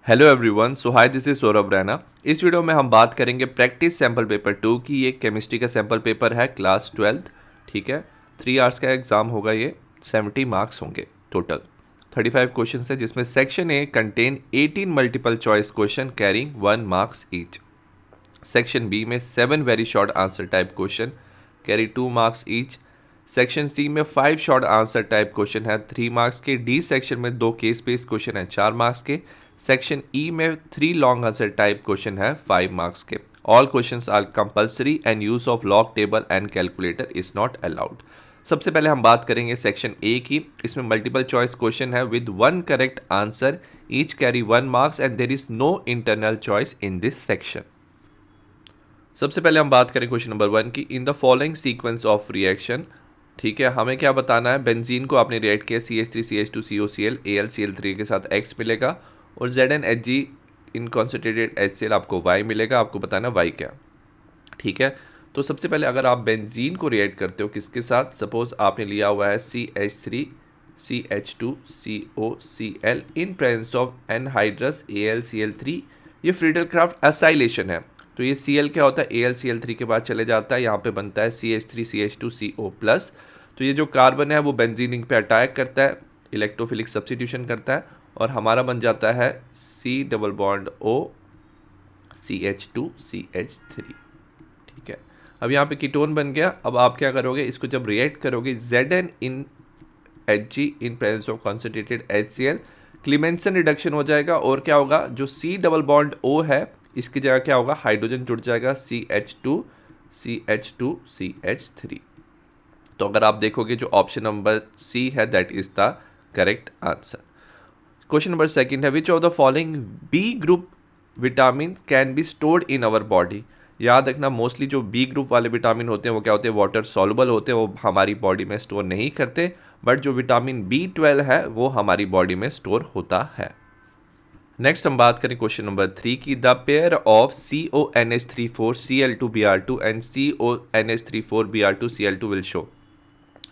Hello everyone, so hi this is Saurabh Raina. इस video में हम बात करेंगे प्रैक्टिस सैम्पल पेपर 2 की। ये केमिस्ट्री का सैम्पल पेपर है क्लास 12। ठीक है, 3 आवर्स का एग्जाम होगा। ये 70 मार्क्स होंगे टोटल। 35 क्वेश्चन है जिसमें section A contain 18 multiple choice question carrying 1 marks each. Section B में 7 very short answer type question carry 2 marks each. Section C में 5 शॉर्ट आंसर टाइप क्वेश्चन है 3 मार्क्स के। डी सेक्शन में 2 case based question है 4 marks के। Section E में 3 long answer type question है 5 marks के। All questions are compulsory and use of log table and calculator is not allowed. सबसे पहले हम बात करेंगे सेक्शन ए की। इसमें मल्टीपल चॉइस क्वेश्चन है with 1 correct answer, each carry 1 marks and there is no internal choice in this section. सबसे पहले हम बात करें क्वेश्चन नंबर 1 की। In the following sequence of reaction, ठीक है, हमें क्या बताना है। बेंजीन को आपने रिएक्ट किया CH3CH2COCl AlCl3 के साथ X मिलेगा और ZnHg इन कॉन्सेंट्रेटेड HCl आपको Y मिलेगा। आपको बताना Y क्या। ठीक है, तो सबसे पहले अगर आप बेंजीन को रिएक्ट करते हो किसके साथ, सपोज आपने लिया हुआ है CH3CH2COCl in presence of anhydrous AlCl3। ये फ्रीडल क्राफ्ट एसाइलेशन है, तो ये Cl क्या होता है, AlCl3 के बाद चले जाता है, यहाँ पे बनता है CH3CH2CO+। तो ये जो कार्बन है वो बेंजीन रिंग पे अटैक करता है, इलेक्ट्रोफिलिक सब्स्टिट्यूशन करता है और हमारा बन जाता है C double bond O CH2CH3। ठीक है, अब यहाँ पे कीटोन बन गया। अब आप क्या करोगे, इसको जब रिएक्ट करोगे Zn in Hg in presence of concentrated HCl, क्लीमेंसन reduction हो जाएगा और क्या होगा, जो C डबल बॉन्ड O है इसकी जगह क्या होगा, हाइड्रोजन जुड़ जाएगा CH2CH2CH3। तो अगर आप देखोगे जो ऑप्शन नंबर सी है that is the correct answer. Question number second है which of the following B group vitamin can be stored in our body. याद रखना, मोस्टली जो बी ग्रुप वाले विटामिन होते हैं वो क्या होते हैं, वाटर सॉल्युबल होते हैं, वो हमारी बॉडी में स्टोर नहीं करते। बट जो विटामिन B12 है वो हमारी बॉडी में स्टोर होता है। नेक्स्ट हम बात करें क्वेश्चन नंबर 3 की। The pair of CONH34 Cl2Br2 and CONH34 Br2 Cl2 will show.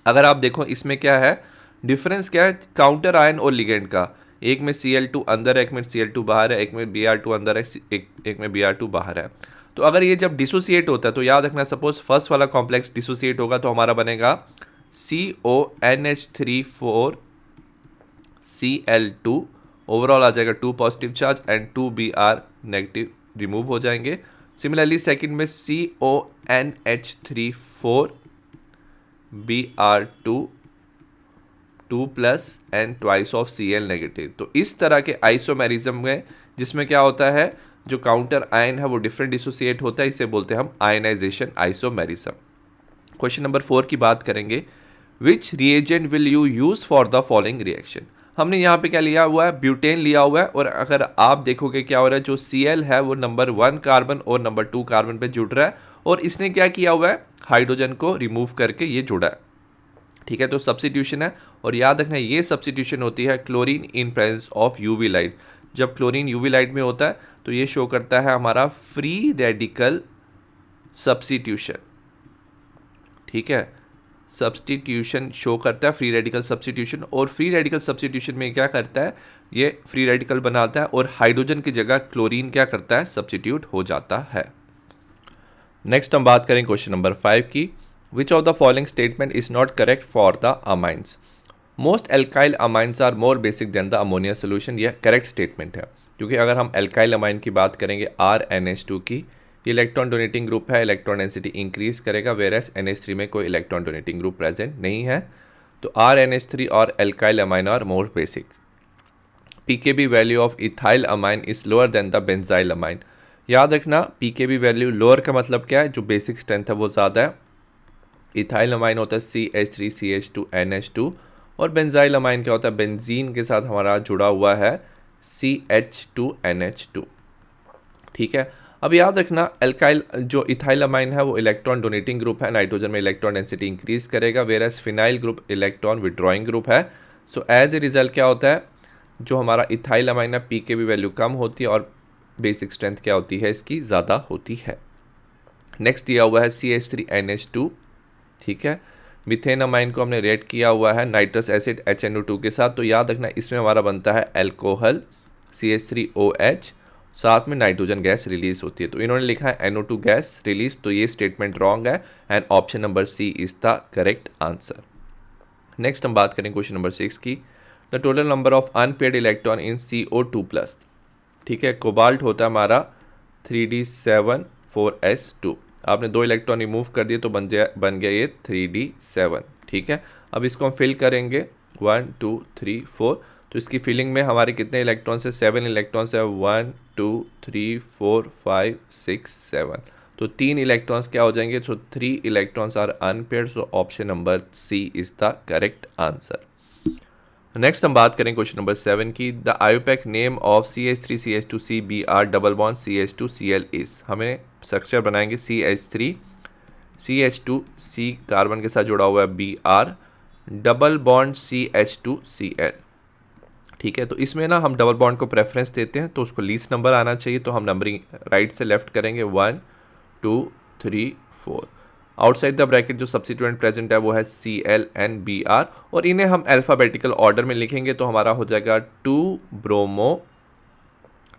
अगर आप देखो इसमें क्या है, डिफरेंस क्या है, काउंटर आयन और लिगेंड का। एक में Cl2 अंदर है, एक में Cl2 बाहर है, एक में Br2 अंदर है, एक में Br2 बाहर है। तो अगर ये जब डिसोसिएट होता है तो याद रखना, सपोज फर्स्ट वाला कॉम्प्लेक्स डिसोसिएट होगा तो हमारा बनेगा CONH34 Cl2, ओवरऑल आ जाएगा 2 positive charge and 2 Br negative remove हो जाएंगे। सिमिलरली सेकंड में CONH34 Br2 2 plus and twice of Cl negative. तो इस तरह के आइसोमेरिज्म में जिसमें क्या होता है, जो काउंटर आयन है वो डिफरेंट डिसोसिएट होता है, इसे बोलते हैं हम आयनाइजेशन आइसोमेरिज्म। क्वेश्चन नंबर 4 की बात करेंगे। Which reagent will you use for the following reaction. हमने यहाँ पे क्या लिया हुआ है, ब्यूटेन लिया हुआ है। और अगर आप देखोगे क्या हो रहा है, जो Cl है वो नंबर 1 कार्बन और नंबर 2 कार्बन पे जुड़ रहा है और इसने क्या किया हुआ है, हाइड्रोजन को रिमूव करके ये जुड़ा है। ठीक है, तो सब्स्टिट्यूशन है। और याद रखना ये सब्स्टिट्यूशन होती है chlorine in presence of UV light. जब क्लोरीन यूवी लाइट में होता है तो ये शो करता है हमारा फ्री रेडिकल सब्स्टिट्यूशन। ठीक है, सब्स्टिट्यूशन शो करता है फ्री रेडिकल सब्स्टिट्यूशन। और फ्री रेडिकल सब्स्टिट्यूशन में क्या करता है, ये फ्री रेडिकल बनाता है और हाइड्रोजन की जगह क्लोरीन क्या करता है, सब्स्टिट्यूट हो जाता है। नेक्स्ट हम बात करें क्वेश्चन नंबर 5 की। Which of the following statement is not correct for the amines. Most alkyl amines are more basic than the ammonia solution. यह करेक्ट स्टेटमेंट है, क्योंकि अगर हम एल्काइल अमाइन की बात करेंगे RnH2 की, इलेक्ट्रॉन डोनेटिंग ग्रुप है, इलेक्ट्रॉन डेंसिटी इंक्रीज करेगा, वेरएस NH3 में कोई इलेक्ट्रॉन डोनेटिंग ग्रुप प्रेजेंट नहीं है। तो RnH3 और alkyl amine are more basic. pKb value of ethyl amine is lower than the benzyl amine. याद रखना, pKb वैल्यू लोअर का मतलब क्या है, जो बेसिक स्ट्रेंथ है वो ज़्यादा है। इथाइल अमाइन होता है CH3CH2NH2 और बेंजाइल अमाइन क्या होता है, बेंजीन के साथ हमारा जुड़ा हुआ है CH2NH2। ठीक है, अब याद रखना, एल्काइल जो इथाइल अमाइन है वो इलेक्ट्रॉन डोनेटिंग ग्रुप है, नाइट्रोजन में इलेक्ट्रॉन डेंसिटी इंक्रीज करेगा, versus phenyl group electron withdrawing group है। सो एज ए रिजल्ट क्या होता है, जो हमारा इथाइल अमाइन है pKb वैल्यू कम होती है और बेसिक स्ट्रेंथ क्या होती है, इसकी ज़्यादा होती है। नेक्स्ट दिया हुआ है CH3NH2। ठीक है, मिथेन अमाइन को हमने रेट किया हुआ है नाइट्रस एसिड HNO2 के साथ। तो याद रखना इसमें हमारा बनता है एल्कोहल CH3OH, साथ में नाइट्रोजन गैस रिलीज होती है। तो इन्होंने लिखा है NO2 गैस रिलीज, तो ये स्टेटमेंट रॉन्ग है and option number C is the correct answer. Next हम बात करें क्वेश्चन नंबर 6 की। The total number of unpaired electron in CO2+। ठीक है, कोबाल्ट होता है हमारा 3D7 4s2। आपने 2 इलेक्ट्रॉन रिमूव कर दिए तो बन गया ये 3D7। ठीक है, अब इसको हम फिल करेंगे 1 2 3 4। तो इसकी फिलिंग में हमारे कितने इलेक्ट्रॉन्स है? 7 इलेक्ट्रॉन्स है। 1 2 3 4 5 6 7। तो 3 इलेक्ट्रॉन्स क्या हो जाएंगे? तो 3 electrons are unpaired, so option number C is the correct answer. Next हम बात करें क्वेश्चन नंबर 7 की। The IUPAC name of CH3CH2CBr double bond CH2Cl is. हमें स्ट्रक्चर बनाएंगे CH3 CH2C कार्बन के साथ जुड़ा हुआ है Br डबल बॉन्ड CH2Cl। ठीक है, तो इसमें ना हम डबल बॉन्ड को प्रेफरेंस देते हैं, तो उसको लीस्ट नंबर आना चाहिए। तो हम नंबरिंग राइट से लेफ्ट करेंगे 1 2 3 4। आउटसाइड द ब्रैकेट जो सब्स्टिट्यूएंट प्रेजेंट है वो है Cl एंड Br, और इन्हें हम अल्फ़ाबेटिकल ऑर्डर में लिखेंगे तो हमारा हो जाएगा 2 ब्रोमो।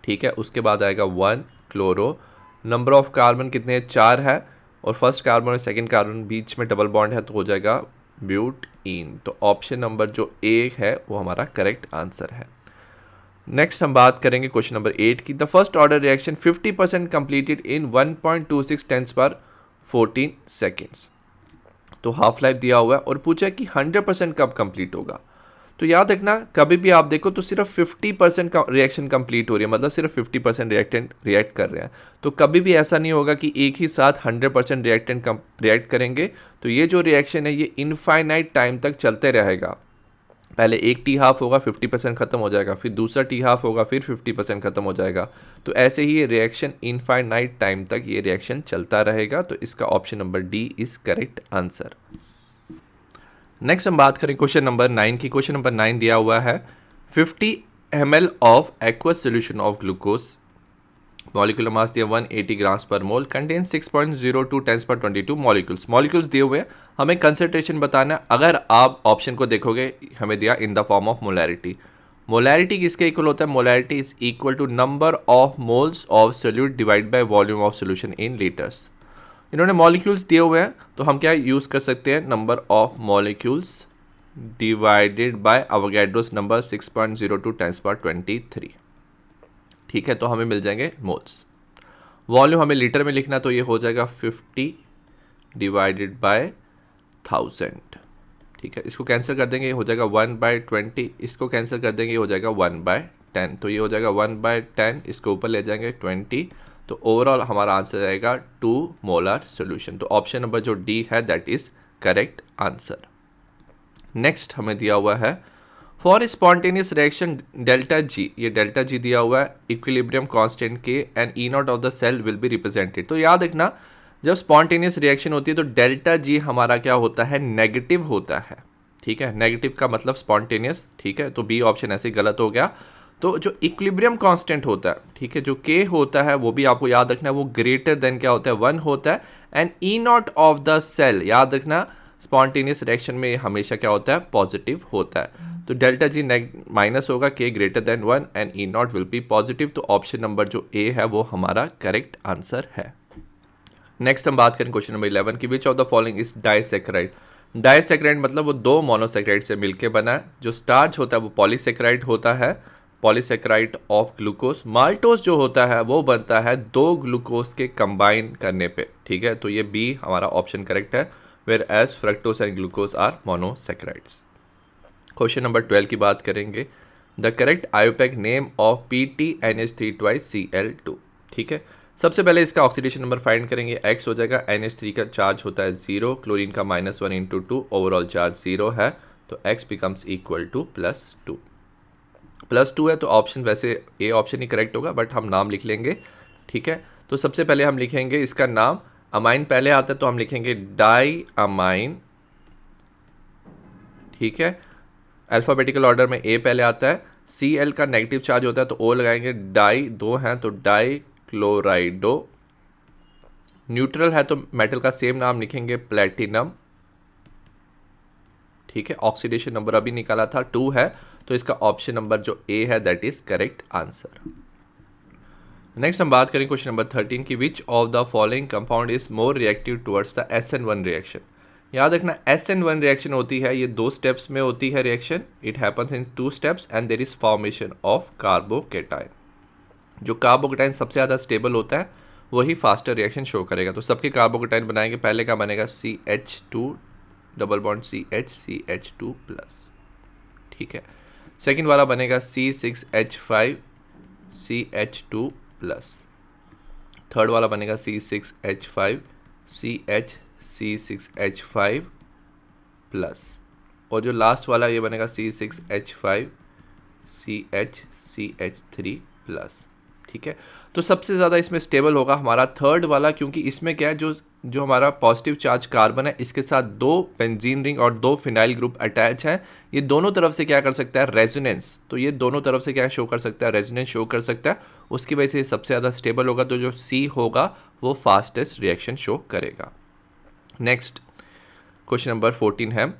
ठीक है, उसके बाद आएगा 1 क्लोरो। नंबर ऑफ कार्बन कितने हैं? 4 है, और फर्स्ट कार्बन और सेकंड कार्बन बीच में डबल बॉन्ड है तो हो जाएगा ब्यूटीन। तो ऑप्शन नंबर जो ए है वो हमारा करेक्ट आंसर है। नेक्स्ट हम बात करेंगे क्वेश्चन नंबर 8 की। The first order reaction 50% completed in 1.26 tens पर 14 सेकेंड्स। तो हाफ लाइफ दिया हुआ है और पूछा है कि 100% कब कंप्लीट होगा। तो याद रखना, कभी भी आप देखो तो सिर्फ 50% का रिएक्शन कंप्लीट हो रही है, मतलब सिर्फ 50% रिएक्टेंट रिएक्ट कर रहे हैं। तो कभी भी ऐसा नहीं होगा कि एक ही साथ 100% रिएक्टेंट रिएक्ट करेंगे। तो ये जो रिएक्शन है ये इनफाइनाइट टाइम तक चलते रहेगा। पहले एक टी हाफ होगा, 50% खत्म हो जाएगा, फिर दूसरा टी हाफ होगा, फिर 50% खत्म हो जाएगा। तो ऐसे ही ये रिएक्शन इनफाइनाइट टाइम तक ये रिएक्शन चलता रहेगा। तो इसका option number D is correct answer. Next हम बात करें क्वेश्चन नंबर 9 की। क्वेश्चन नंबर 9 दिया हुआ है 50 ml of aqueous solution of glucose, molecular mass दिया 180 ग्राम्स पर मोल, कंटेन 6.02 10 पर 22 मॉलिक्यूल्स। मॉलिक्यूल्स दिए हुए हैं, हमें कंसंट्रेशन बताना है। अगर आप ऑप्शन को देखोगे हमें दिया in the form of molarity. Molarity किसके इक्वल होता है? Molarity is equal to number of moles of solute divide by volume of solution in litres. इन्होंने मॉलिक्यूल्स दिए हुए हैं तो हम क्या यूज़ कर सकते हैं? Number of molecules divided by Avogadro's number 6.02 10 पर 23। ठीक है, तो हमें मिल जाएंगे मोल्स। वॉल्यूम हमें लीटर में लिखना, तो ये हो जाएगा 50 डिवाइडेड बाय 1000। ठीक है, इसको कैंसिल कर देंगे, ये हो जाएगा 1/20। इसको कैंसिल कर देंगे, ये हो जाएगा 1/10। तो ये हो जाएगा 1/10, इसको ऊपर ले जाएंगे 20। तो ओवरऑल हमारा आंसर आएगा 2 मोलर सोल्यूशन। तो ऑप्शन नंबर जो डी है that is correct answer. Next हमें दिया हुआ है for spontaneous reaction delta G. ये डेल्टा जी दिया हुआ है equilibrium constant K and E naught of the cell will be represented. तो याद रखना, जब स्पॉन्टेनियस रिएक्शन होती है तो डेल्टा जी हमारा क्या होता है? नेगेटिव होता है। ठीक है, नेगेटिव का मतलब स्पॉन्टेनियस। ठीक है, तो बी ऑप्शन ऐसे ही गलत हो गया। तो जो इक्विलिब्रियम कांस्टेंट होता है, ठीक है, जो के होता है वो भी आपको याद रखना है, वो ग्रेटर देन क्या होता है? 1 होता है। And E naught of the cell, याद रखना स्पॉन्टेनियस रिएक्शन में हमेशा क्या होता है? पॉजिटिव होता है। तो डेल्टा जी माइनस होगा, के greater than 1 and E not will be positive. तो ऑप्शन नंबर जो ए है वो हमारा करेक्ट आंसर है। नेक्स्ट हम बात करें क्वेश्चन नंबर 11 की। Which of the following is disaccharide. Disaccharide मतलब वो 2 मोनोसैकेराइड से मिलकर बना है। जो स्टार्च होता है वो पॉलीसैकेराइड होता है, पॉलीसैकेराइड ऑफ ग्लूकोज। माल्टोज जो होता है वो बनता है 2 ग्लूकोज के कंबाइन करने पे। ठीक है, तो ये बी हमारा ऑप्शन करेक्ट है, where as fructose and glucose are monosaccharides. Question number 12 की बात करेंगे। The correct IUPAC name of PTNH3/Cl2। ठीक है, सबसे पहले इसका ऑक्सीडेशन नंबर फाइंड करेंगे। X हो जाएगा, NH3 का चार्ज होता है 0, क्लोरीन का -1 × 2, ओवरऑल चार्ज 0 है, तो X बिकम्स इक्वल टू +2। +2 है तो ऑप्शन वैसे ए ऑप्शन ही करेक्ट होगा, बट हम नाम लिख लेंगे। ठीक है, तो सबसे पहले हम लिखेंगे इसका नाम। अमाइन पहले आता है तो हम लिखेंगे डाई अमाइन। ठीक है, अल्फ़ाबेटिकल ऑर्डर में ए पहले आता है। Cl का नेगेटिव चार्ज होता है तो O लगाएंगे। डाई 2 हैं तो डाई क्लोराइडो। न्यूट्रल है तो मेटल का सेम नाम लिखेंगे, प्लेटिनम। ठीक है, ऑक्सीडेशन नंबर अभी निकाला था 2 है तो इसका ऑप्शन नंबर जो ए है that is correct answer. Next हम बात करें क्वेश्चन नंबर 13 की which of the following compound is more reactive towards the SN1 reaction. याद रखना SN1 रिएक्शन होती है, ये 2 स्टेप्स में होती है reaction, it happens in 2 steps and there is formation of carbocation. जो कार्बोकेटाइन सबसे ज़्यादा स्टेबल होता है वही फास्टर रिएक्शन शो करेगा। तो सबके कार्बोकेटाइन बनाएंगे, पहले का बनेगा CH2 double bond CH2 plus, ठीक है। सेकेंड वाला बनेगा C6H5 CH2 प्लस, थर्ड वाला बनेगा C6H5 C6H5 प्लस, और जो लास्ट वाला ये बनेगा C6H5 CH3 प्लस, ठीक है। तो सबसे ज़्यादा इसमें स्टेबल होगा हमारा थर्ड वाला, क्योंकि इसमें क्या है, जो हमारा पॉजिटिव चार्ज कार्बन है इसके साथ 2 बेंजीन रिंग और 2 फिनाइल ग्रुप अटैच हैं। ये दोनों तरफ से क्या कर सकता है, रेजोनेंस, तो ये दोनों तरफ से क्या शो कर सकता है, रेजोनेंस शो कर सकता है, उसकी वजह से ये सबसे ज़्यादा स्टेबल होगा। तो जो सी होगा वो फास्टेस्ट रिएक्शन शो करेगा। नेक्स्ट क्वेश्चन नंबर 14 है,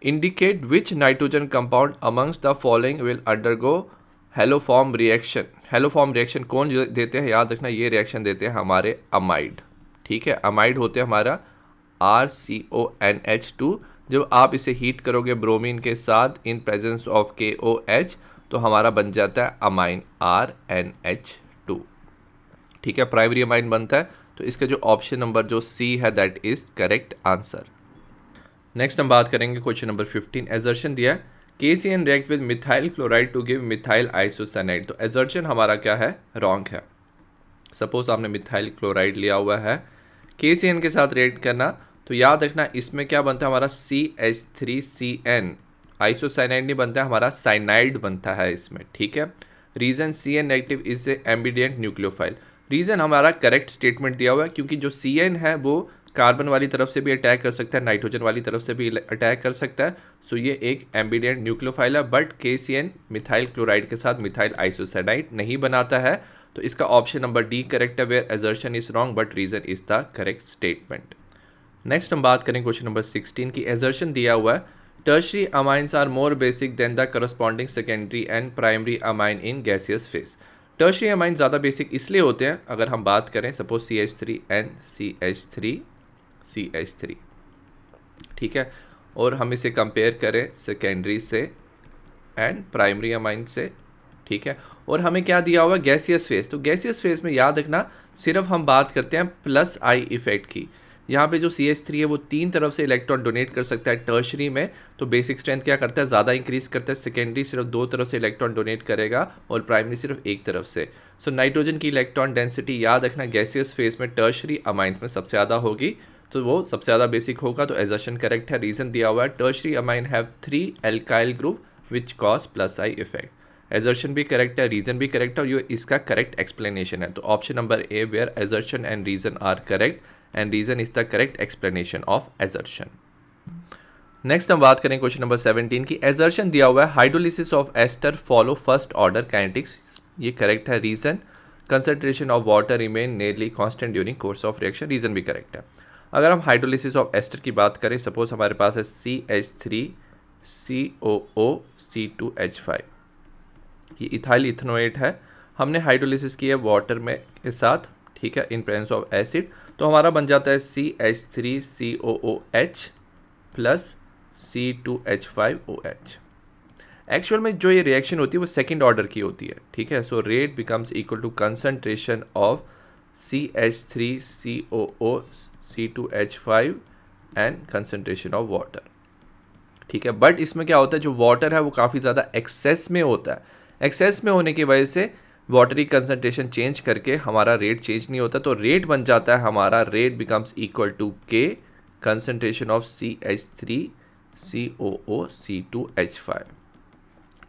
indicate which nitrogen compound amongst the following will undergo haloform reaction. Haloform reaction कौन देते हैं, याद रखना ये रिएक्शन देते हैं हमारे अमाइड, ठीक है। अमाइड होते हैं हमारा RCONH2। जब आप इसे हीट करोगे ब्रोमीन के साथ इन प्रेजेंस ऑफ KOH तो हमारा बन जाता है अमाइन RNH2, ठीक है, प्राइमरी अमाइन बनता है। तो इसका जो ऑप्शन नंबर जो सी है that is correct answer. Next हम बात करेंगे क्वेश्चन नंबर 15। एजर्शन दिया है KCN react with methyl chloride to give methyl isocyanide. तो एजर्शन हमारा क्या है, रॉन्ग है। सपोज आपने मिथाइल क्लोराइड लिया हुआ है, KCN के साथ रिएक्ट करना, तो याद रखना इसमें क्या बनता है हमारा CH3CN, आइसोसाइनाइड नहीं बनता है, हमारा साइनाइड बनता है इसमें, ठीक है। Reason CN negative is a ambident nucleophile. Reason हमारा करेक्ट स्टेटमेंट दिया हुआ है, क्योंकि जो CN है वो कार्बन वाली तरफ से भी अटैक कर सकता है, नाइट्रोजन वाली तरफ से भी अटैक कर सकता है, सो ये एक एम्बिडिएंट न्यूक्लियोफाइल है। बट KCN मिथाइल क्लोराइड के साथ मिथाइल आइसोसाइनाइड नहीं बनाता है, तो इसका ऑप्शन नंबर डी करेक्ट है, where assertion is wrong but reason is the correct statement. Next हम बात करें क्वेश्चन नंबर 16 की। एजर्शन दिया हुआ है tertiary amines are more basic than the corresponding secondary and primary amine in gaseous phase. Tertiary amine ज़्यादा basic इसलिए होते हैं, अगर हम बात करें सपोज CH3 एंड CH3, ठीक है, और हम इसे कंपेयर करें सेकेंडरी से एंड प्राइमरी अमाइन से, ठीक है, और हमें क्या दिया हुआ है, गैसियस फेज। तो गैसियस फेज में याद रखना सिर्फ हम बात करते हैं प्लस आई इफेक्ट की। यहाँ पे जो CH3 है वो 3 तरफ से इलेक्ट्रॉन डोनेट कर सकता है टर्शरी में, तो बेसिक स्ट्रेंथ क्या करता है, ज़्यादा इंक्रीज करता है। सेकेंडरी सिर्फ 2 तरफ से इलेक्ट्रॉन डोनेट करेगा और प्राइमरी सिर्फ 1 तरफ से। सो नाइट्रोजन की इलेक्ट्रॉन डेंसिटी याद रखना गैसियस फेज में टर्शरी अमाइंस में सबसे ज़्यादा होगी, तो वो सबसे ज़्यादा बेसिक होगा। तो एजर्शन करेक्ट है। रीज़न दिया हुआ है tertiary amine have 3 alkyl group which cause plus I effect. Assertion भी करेक्ट है, रीजन भी करेक्ट है, और ये इसका करेक्ट एक्सप्लेनेशन है। तो option number A where assertion and reason are correct and reason is the correct explanation of assertion. Next हम बात करें क्वेश्चन नंबर 17 की। एजर्शन दिया हुआ है hydrolysis of ester follow first order kinetics, ये करेक्ट है। Reason concentration of water remain nearly constant during course of reaction, reason भी करेक्ट है। अगर हम हाइड्रोलिसिस ऑफ एस्टर की बात करें, सपोज हमारे पास है CH3COOC2H5, ये इथाइल इथेनोएट है, हमने हाइड्रोलिसिस की है वाटर में के साथ, ठीक है, इन प्रेजेंस ऑफ एसिड, तो हमारा बन जाता है CH3COOH प्लस C2H5OH। एक्चुअल में जो ये रिएक्शन होती है वो सेकेंड ऑर्डर की होती है, ठीक है। So rate becomes equal to concentration of CH3COOC2H5 and concentration of water, ठीक है। बट इसमें क्या होता है, जो वाटर है वो काफ़ी ज़्यादा एक्सेस में होता है, एक्सेस में होने की वजह से वाटर की कंसंट्रेशन चेंज करके हमारा रेट चेंज नहीं होता, तो रेट बन जाता है हमारा rate becomes equal to K concentration of CH3COOC2H5,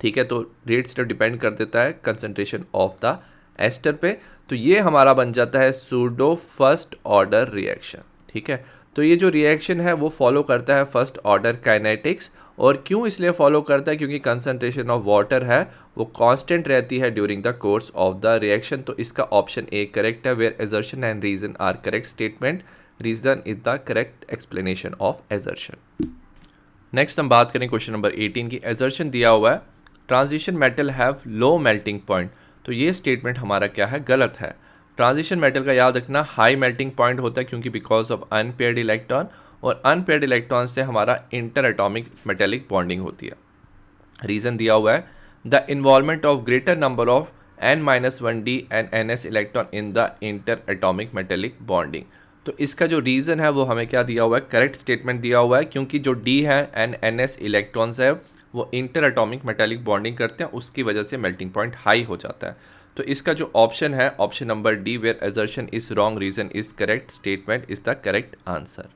ठीक है। तो रेट सिर्फ डिपेंड कर देता है कंसंट्रेशन ऑफ द एस्टर पे, तो ये हमारा बन जाता है सूडो फर्स्ट ऑर्डर रिएक्शन, ठीक है। तो ये जो रिएक्शन है वो फॉलो करता है फर्स्ट ऑर्डर काइनेटिक्स, और क्यों इसलिए फॉलो करता है, क्योंकि कंसंट्रेशन ऑफ वाटर है वो कांस्टेंट रहती है during the course of the reaction. तो इसका ऑप्शन ए करेक्ट है, where assertion and reason are correct statement, reason is the correct explanation of assertion. Next हम बात करें क्वेश्चन नंबर 18 की। एजर्शन दिया हुआ है transition metal have low melting point, तो ये स्टेटमेंट हमारा क्या है, गलत है। ट्रांजिशन मेटल का याद रखना हाई मेल्टिंग पॉइंट होता है, क्योंकि बिकॉज ऑफ अनपेयर्ड इलेक्ट्रॉन, और अनपेयर्ड इलेक्ट्रॉन से हमारा इंटर एटॉमिक मेटेलिक बॉन्डिंग होती है। रीज़न दिया हुआ है the involvement of greater number of n-1d and ns electron in the inter atomic metallic bonding. तो इसका जो रीज़न है वो हमें क्या दिया हुआ है, करेक्ट स्टेटमेंट दिया हुआ है, क्योंकि जो d है एंड ns इलेक्ट्रॉन्स है वो इंटर एटॉमिक मेटेलिक बॉन्डिंग करते हैं, उसकी वजह से मेल्टिंग पॉइंट हाई हो जाता है। तो इसका जो ऑप्शन है, option number D, where assertion is wrong reason is correct statement, is the correct answer.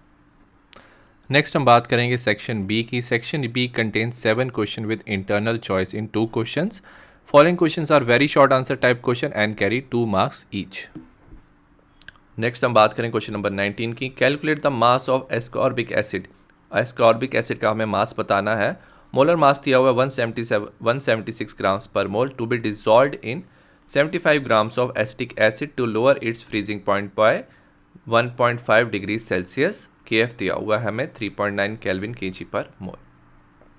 Next हम बात करेंगे सेक्शन बी की। Section B contains 7 question with internal choice in 2 questions. Following questions are very short answer type question and carry 2 marks each. Next हम बात करें question number 19 की। Calculate the mass of ascorbic acid. Ascorbic acid का हमें मास बताना है। Molar mass दिया हुआ है 176 ग्राम्स पर mole to be dissolved in 75 grams of acetic acid to lower its freezing point by 1.5 degree Celsius. KF दिया हुआ है हमें 3.9 केल्विन kg पर मोल।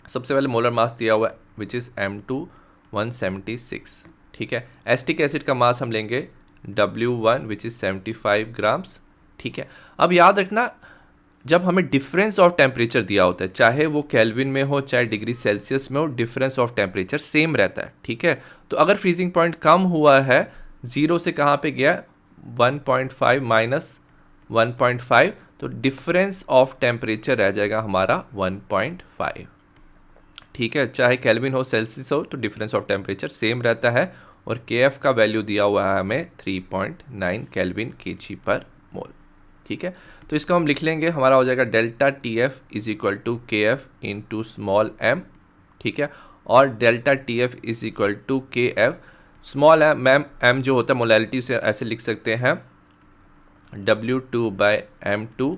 सबसे पहले मोलर मास दिया हुआ है विच इज़ M2 176, ठीक है। एसिटिक एसिड का मास हम लेंगे W1 विच इज़ 75 ग्राम्स, ठीक है। अब याद रखना जब हमें डिफरेंस ऑफ टेम्परेचर दिया होता है, चाहे वो केल्विन में हो चाहे डिग्री सेल्सियस में हो, डिफरेंस ऑफ टेम्परेचर सेम रहता है, ठीक है। तो अगर फ्रीजिंग पॉइंट कम हुआ है, 0 से कहाँ पे गया, 1.5 माइनस 1.5, तो डिफरेंस ऑफ टेम्परेचर रह जाएगा हमारा 1.5, ठीक है। चाहे केल्विन हो सेल्सियस हो, तो डिफरेंस ऑफ टेम्परेचर सेम रहता है। और KF का वैल्यू दिया हुआ है हमें 3.9 केल्विन kg पर मोल, ठीक है। तो इसको हम लिख लेंगे, हमारा हो जाएगा delta TF is equal to KF into small m, ठीक है। और delta TF is equal to KF small m जो होता है मोलैलिटी, से ऐसे लिख सकते हैं W2 bye M2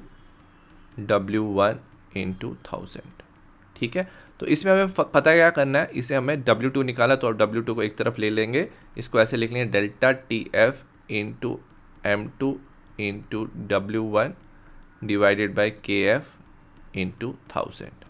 W1 into 1000, ठीक है। तो इसमें हमें पता क्या करना है, इसे हमें W2 निकाला, तो W2 को एक तरफ ले लेंगे, इसको ऐसे लिख लेंगे delta TF into M2 into W1 divided by KF into 1000,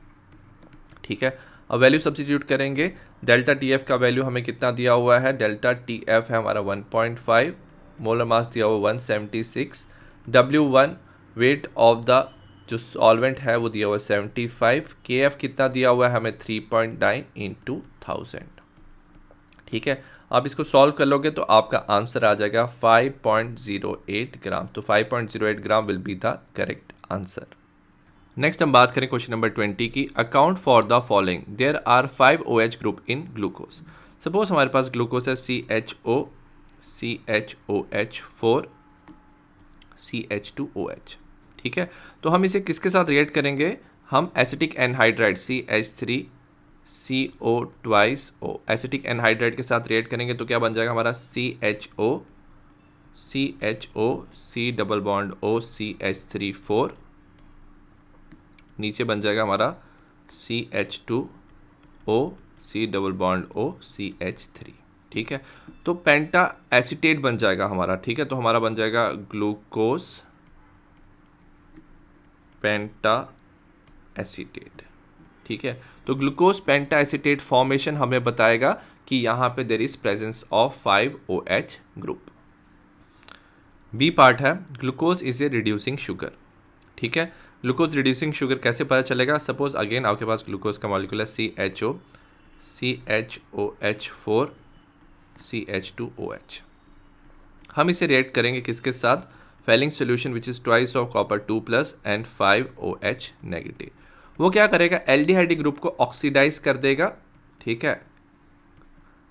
ठीक है। अब वैल्यू सब्स्टिट्यूट करेंगे। डेल्टा TF का वैल्यू हमें कितना दिया हुआ है, डेल्टा TF है हमारा 1.5, मोलर मास दिया हुआ 176, W1 वेट ऑफ द जो सॉल्वेंट है वो दिया हुआ 75, KF कितना दिया हुआ है हमें 3.9 इंटू 1000, ठीक है। आप इसको सॉल्व कर लोगे तो आपका आंसर आ जाएगा 5.08 ग्राम। तो 5.08 gram will be the correct answer. Next हम बात करें क्वेश्चन नंबर 20 की। Account for the following, there are 5 OH group in glucose. Suppose हमारे पास ग्लूकोज है CHO, CHOH4, CH2OH, ठीक है। तो हम इसे किसके साथ रिएक्ट करेंगे, हम acetic anhydride CH3 CO twice O acetic anhydride के साथ रिएक्ट करेंगे, तो क्या बन जाएगा हमारा CHO C double bond O CH3 नीचे बन जाएगा हमारा CH2O C double bond O CH3, ठीक है। तो पेंटा एसिटेट बन जाएगा हमारा, ठीक है। तो हमारा बन जाएगा ग्लूकोज पेंटा एसिटेट, ठीक है। तो ग्लूकोज पेंटा एसिटेट फॉर्मेशन हमें बताएगा कि यहाँ पे there is presence of 5 OH group. B part है glucose is a reducing sugar, ठीक है। ग्लूकोज रिड्यूसिंग शुगर कैसे पता चलेगा, सपोज अगेन आपके पास ग्लूकोज का मॉलिक्यूल है CHO CHOH4 CH2OH। हम इसे रिएक्ट करेंगे किसके साथ, Fehling solution which is twice of copper 2+ and 5 OH negative. वो क्या करेगा, एल्डिहाइड ग्रुप को ऑक्सीडाइज कर देगा, ठीक है।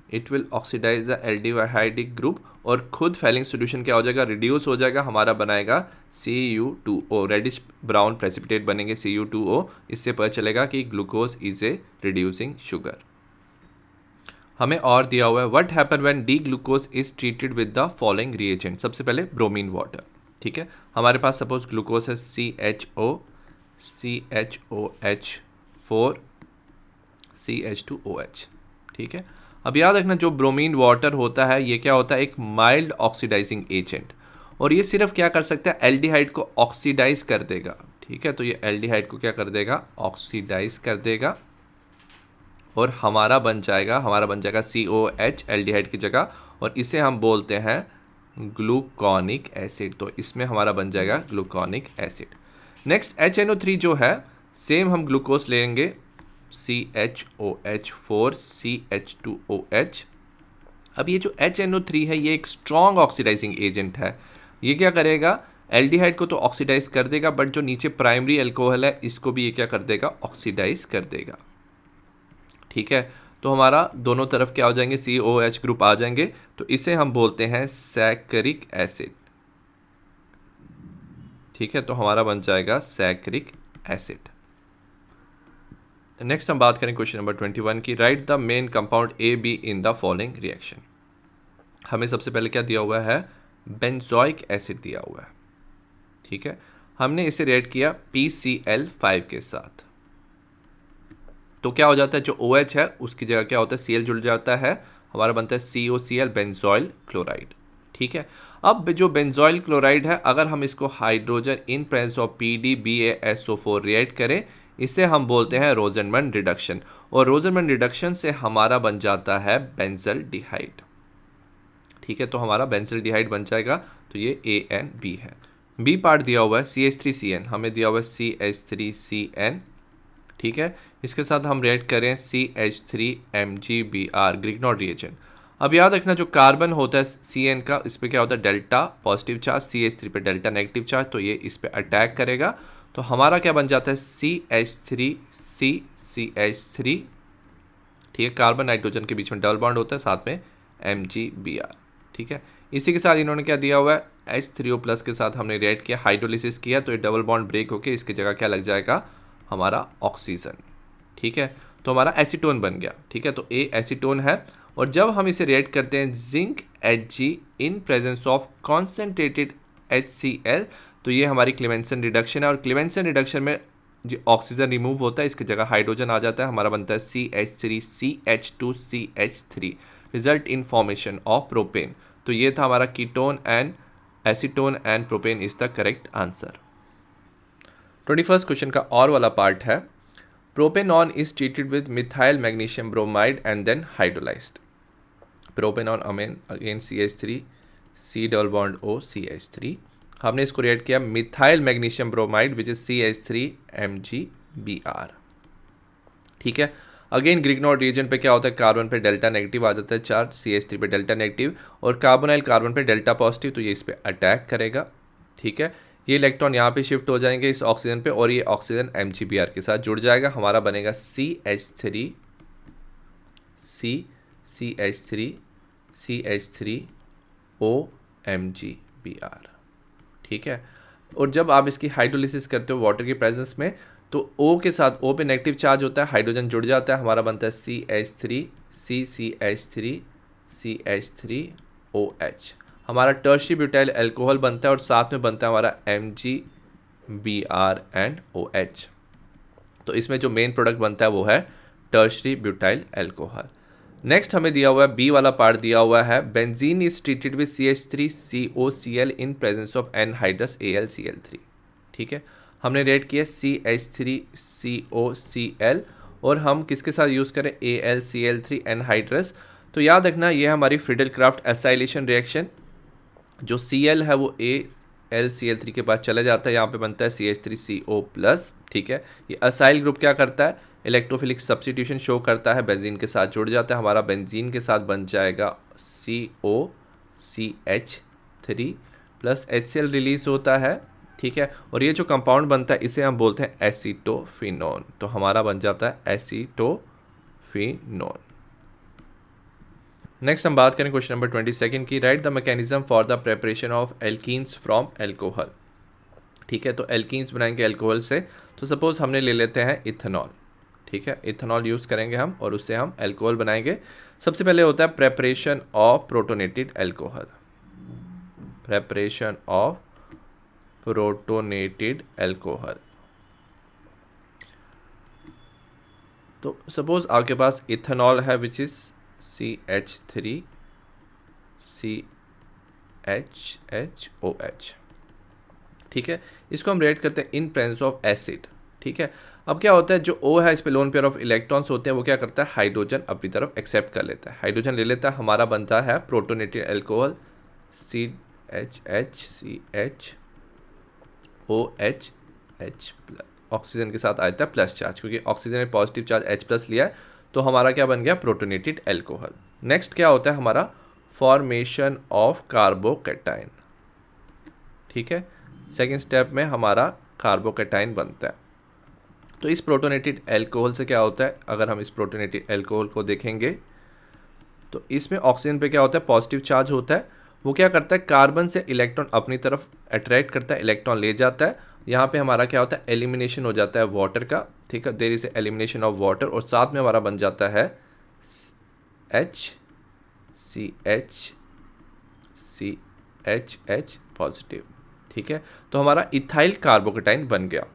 It will oxidise the aldehyde group और खुद फेलिंग सोल्यूशन क्या हो जाएगा, रिड्यूस हो जाएगा, हमारा बनाएगा CU2O, रेडिश ब्राउन प्रेसिपिटेट बनेंगे CU2O। इससे पता चलेगा कि glucose is a reducing sugar. हमें और दिया हुआ है what happen when D glucose is treated with the following reagent. सबसे पहले ब्रोमीन वाटर, ठीक है। हमारे पास सपोज ग्लूकोज है CHO CHOH4 CH2OH, ठीक है। अब याद रखना जो ब्रोमीन वाटर होता है ये क्या होता है, एक माइल्ड ऑक्सीडाइजिंग एजेंट, और ये सिर्फ क्या कर सकता है, एल्डिहाइड को ऑक्सीडाइज कर देगा, ठीक है। तो ये एल्डिहाइड को क्या कर देगा, ऑक्सीडाइज कर देगा। और हमारा बन जाएगा COH एल्डिहाइड की जगह, और इसे हम बोलते हैं ग्लूकोनिक एसिड। तो इसमें हमारा बन जाएगा ग्लूकोनिक एसिड। नेक्स्ट HNO3 जो है, सेम हम ग्लूकोज लेंगे CHOH4 CH2OH। अब ये जो HNO3 है ये एक स्ट्रॉन्ग ऑक्सीडाइजिंग एजेंट है। ये क्या करेगा, एल्डिहाइड को तो ऑक्सीडाइज कर देगा, बट जो नीचे प्राइमरी अल्कोहल है इसको भी ये क्या कर देगा, ऑक्सीडाइज कर देगा। ठीक है, तो हमारा दोनों तरफ क्या हो जाएंगे, COH ग्रुप आ जाएंगे। तो इसे हम बोलते हैं सैकरिक एसिड। ठीक है, तो हमारा बन जाएगा सैकरिक एसिड। नेक्स्ट हम बात करें क्वेश्चन नंबर 21 की, right the main compound AB in the following reaction. हमें सबसे पहले क्या दिया हुआ है, बेंजोइक एसिड दिया हुआ है। ठीक है, हमने इसे रिएक्ट किया PCl5 के साथ, तो क्या हो जाता है, जो OH है उसकी जगह क्या होता है, Cl जुड़ जाता है, हमारा बनता है COCl बेंजोइल क्लोराइड। ठीक है, अब जो बेंजोइल क्लोराइड है, अगर हम इसको hydrogen in presence of PDBaSO4 react करें, इसे हम बोलते हैं रोजनमैन रिडक्शन, और रोजनमैन रिडक्शन से हमारा बन जाता है बेंजल्डिहाइड। ठीक है, तो हमारा बेंजल्डिहाइड बन जाएगा। तो ये ANB है। बी पार्ट दिया हुआ है CH3CN, हमें दिया हुआ है CH3CN। ठीक है, इसके साथ हम रिएक्ट करें CH3MgBr ग्रिग्नॉड रिएजेंट। अब याद रखना, जो कार्बन होता है CN का, इस पर क्या होता है, डेल्टा पॉजिटिव चार्ज, CH3 पे डेल्टा नेगेटिव चार्ज, तो ये इस पे अटैक करेगा। तो हमारा क्या बन जाता है, CH3CCH3। ठीक है, कार्बन नाइट्रोजन के बीच में डबल बॉन्ड होता है, साथ में MgBr। ठीक है, इसी के साथ इन्होंने क्या दिया हुआ है, H3O+ के साथ हमने रिएक्ट किया, हाइड्रोलिसिस किया, तो ये डबल बॉन्ड ब्रेक होकर इसकी जगह क्या लग जाएगा, हमारा ऑक्सीजन। ठीक है, तो हमारा एसीटोन बन गया। ठीक है, तो A एसीटोन है, और जब हम इसे रिएक्ट करते हैं zinc Hg in presence of concentrated HCl, तो ये हमारी क्लेमेंसन रिडक्शन है, और क्लेमेंसन रिडक्शन में जो ऑक्सीजन रिमूव होता है, इसकी जगह हाइड्रोजन आ जाता है, हमारा बनता है CH3CH2CH3, result in formation of propane. तो ये था हमारा ketone and acetone and propane is the correct answer. 21st question का और वाला पार्ट है, propanone is treated with methyl magnesium bromide and then hydrolysed. Propanone again CH3 C double bond O CH3, हमने इसको रिएक्ट किया methyl magnesium bromide which is CH3MgBr। ठीक है, again ग्रिग्नॉड reagent पे क्या होता है, कार्बन पे डेल्टा नेगेटिव आ जाता है चार्ज, CH3 पे डेल्टा नेगेटिव, और कार्बोनाइल कार्बन पे डेल्टा पॉजिटिव, तो ये इस पे अटैक करेगा। ठीक है, ये इलेक्ट्रॉन यहाँ पे शिफ्ट हो जाएंगे इस ऑक्सीजन पे, और ये ऑक्सीजन MgBr के साथ जुड़ जाएगा, हमारा बनेगा CH3OMgBr। ठीक है, और जब आप इसकी हाइड्रोलिसिस करते हो वाटर की प्रेजेंस में, तो O के साथ, O पे नेगेटिव चार्ज होता है, हाइड्रोजन जुड़ जाता है, हमारा बनता है CH3CCH3CH3OH। हमारा टर्शियरी ब्यूटाइल अल्कोहल बनता है, और साथ में बनता है हमारा MgBr एंड OH। तो इसमें जो मेन प्रोडक्ट बनता है वो है टर्शियरी ब्यूटाइल अल्कोहल। नेक्स्ट हमें दिया हुआ है बी वाला पार्ट दिया हुआ है, benzene is treated with CH3COCl in presence of anhydrous AlCl3। ठीक है, हमने रिएक्ट किया CH3COCl, और हम किसके साथ यूज़ करें, AlCl3 एनहाइड्रस। तो याद रखना, ये हमारी फ्रीडल-क्राफ्ट एसाइलेशन रिएक्शन, जो Cl है वो AlCl3 के पास चला जाता है, यहाँ पे बनता है CH3CO+। ठीक है, ये असाइल ग्रुप क्या करता है, इलेक्ट्रोफिलिक सब्स्टिट्यूशन शो करता है, बेंजीन के साथ जुड़ जाता है, हमारा बेंजीन के साथ बन जाएगा COCH3 प्लस HCl रिलीज होता है। ठीक है, और ये जो कंपाउंड बनता है इसे हम बोलते हैं एसीटोफिनोन, तो हमारा बन जाता है एसीटोफिनोन। नेक्स्ट हम बात करें क्वेश्चन नंबर 22 की, right the mechanism for the preparation of alkenes from alcohol. ठीक है, तो एल्कीन्स बनाएंगे एल्कोहल से, तो सपोज हमने ले लेते हैं इथेनॉल। ठीक है, इथेनॉल यूज़ करेंगे हम, और उससे हम एल्कोहल बनाएंगे। सबसे पहले होता है preparation of protonated alcohol, preparation of protonated alcohol. तो सपोज आपके पास इथेनॉल है विच इज CH3CHHOH। ठीक है, इसको हम रिएक्ट करते हैं इन प्रेजेंस ऑफ एसिड। ठीक है, अब क्या होता है, जो O है इस पे लोन पेयर ऑफ इलेक्ट्रॉन्स होते हैं, वो क्या करता है, हाइड्रोजन अपनी तरफ एक्सेप्ट कर लेता है, हाइड्रोजन ले लेता है, हमारा बनता है protonated alcohol CHH plus, oxygen के साथ आता है प्लस चार्ज, क्योंकि ऑक्सीजन ने पॉजिटिव चार्ज H प्लस लिया है, तो हमारा क्या बन गया, प्रोटोनेटेड अल्कोहल। नेक्स्ट क्या होता है हमारा, फॉर्मेशन ऑफ कार्बोकैटायन। ठीक है, सेकेंड स्टेप में हमारा कार्बोकैटायन बनता है। तो इस प्रोटोनेटेड अल्कोहल से क्या होता है, अगर हम इस प्रोटोनेटेड अल्कोहल को देखेंगे तो इसमें ऑक्सीजन पे क्या होता है, पॉजिटिव चार्ज होता है, वो क्या करता है, कार्बन से इलेक्ट्रॉन अपनी तरफ अट्रैक्ट करता है, इलेक्ट्रॉन ले जाता है, यहाँ पे हमारा क्या होता है, एलिमिनेशन हो जाता है वाटर का। ठीक है, there is elimination of water, और साथ में हमारा बन जाता है CH पॉजिटिव। ठीक है, तो हमारा इथाइल कार्बोकैटायन बन गया।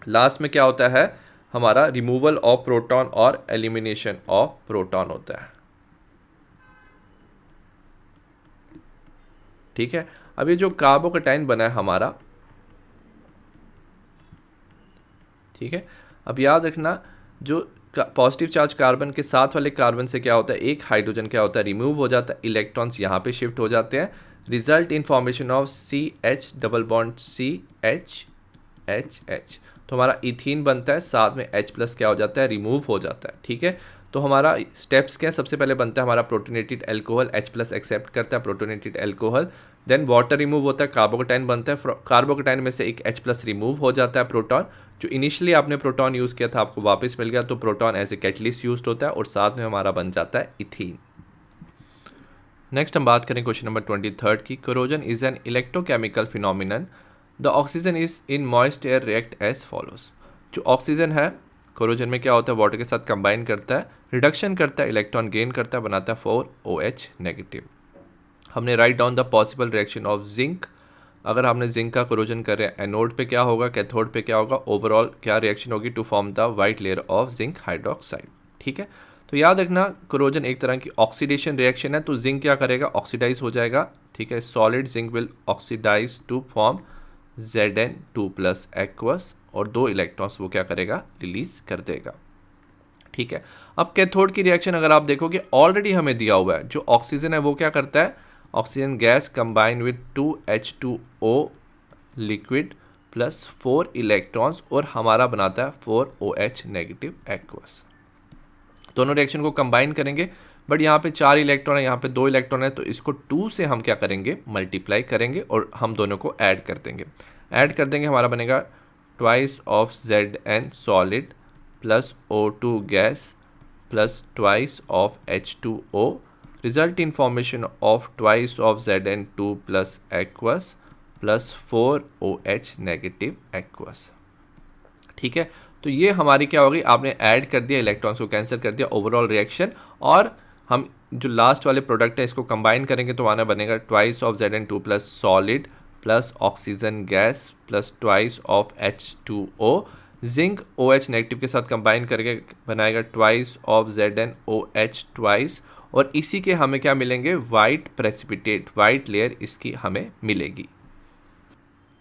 लास्ट में क्या होता है, हमारा रिमूवल ऑफ प्रोटॉन और एलिमिनेशन ऑफ प्रोटॉन होता है। ठीक है, अब ये जो कार्बोकैटायन बना है हमारा, ठीक है, अब याद रखना, जो पॉजिटिव चार्ज कार्बन के साथ वाले कार्बन से क्या होता है, एक हाइड्रोजन क्या होता है, रिमूव हो जाता है, इलेक्ट्रॉन्स यहाँ पे शिफ्ट हो जाते हैं, result in formation of CH double bond CH, तो हमारा इथीन बनता है, साथ में H प्लस क्या हो जाता है, रिमूव हो जाता है। ठीक है, तो हमारा स्टेप्स क्या है, सबसे पहले बनता है हमारा protonated alcohol, H plus accept करता है protonated alcohol, then water remove होता है, कार्बोकैटायन बनता है, कार्बोकैटायन में से एक H प्लस रिमूव हो जाता है, प्रोटॉन, जो इनिशियली आपने प्रोटॉन यूज़ किया था आपको वापस मिल गया, तो proton as a catalyst use होता है, और साथ में हमारा बन जाता है इथीन। नेक्स्ट हम बात करें क्वेश्चन नंबर 23 की, corrosion is an electrochemical phenomenon, the oxygen is in moist air react as follows. जो ऑक्सीजन है कोरोजन में क्या होता है, वाटर के साथ कंबाइन करता है, रिडक्शन करता है, इलेक्ट्रॉन गेन करता है, बनाता है 4OH नेगेटिव। हमने write down the possible reaction of zinc, अगर हमने जिंक का कोरोजन कर रहे हैं, एनोड पे क्या होगा, कैथोड पे क्या होगा, ओवरऑल क्या रिएक्शन होगी, to form the white layer of zinc hydroxide. ठीक है, तो याद रखना कोरोजन एक तरह की ऑक्सीडेशन रिएक्शन है, तो जिंक क्या करेगा, ऑक्सीडाइज हो जाएगा। ठीक है, solid zinc will oxidise to form Zn2 plus aqueous, और 2 इलेक्ट्रॉन्स वो क्या करेगा, रिलीज कर देगा। ठीक है, अब कैथोड की रिएक्शन अगर आप देखोगे, ऑलरेडी हमें दिया हुआ है, जो ऑक्सीजन है वो क्या करता है, oxygen gas combine with 2H2O liquid plus 4 electrons, और हमारा बनाता है 4OH नेगेटिव एक्वस। दोनों रिएक्शन को कंबाइन करेंगे, बट यहाँ पे 4 इलेक्ट्रॉन है, यहाँ पे 2 इलेक्ट्रॉन है, तो इसको 2 से हम क्या करेंगे, मल्टीप्लाई करेंगे, और हम दोनों को ऐड कर देंगे। ऐड कर देंगे, हमारा बनेगा twice of Zn solid plus O2 gas plus twice of H2O, result in formation of twice of Zn2 plus aqueous plus 4OH negative aqueous. ठीक है, तो ये हमारी क्या होगी, आपने ऐड कर दिया, इलेक्ट्रॉन्स को कैंसिल कर दिया, ओवरऑल रिएक्शन, और हम जो लास्ट वाले प्रोडक्ट है इसको कंबाइन करेंगे, तो आना बनेगा twice of Zn2 plus solid plus oxygen gas plus twice of H2O, zinc OH negative के साथ कंबाइन करके बनाएगा ट्वाइस ऑफ ZnOH ट्वाइस, और इसी के हमें क्या मिलेंगे, वाइट प्रेसिपिटेट, वाइट लेयर इसकी हमें मिलेगी।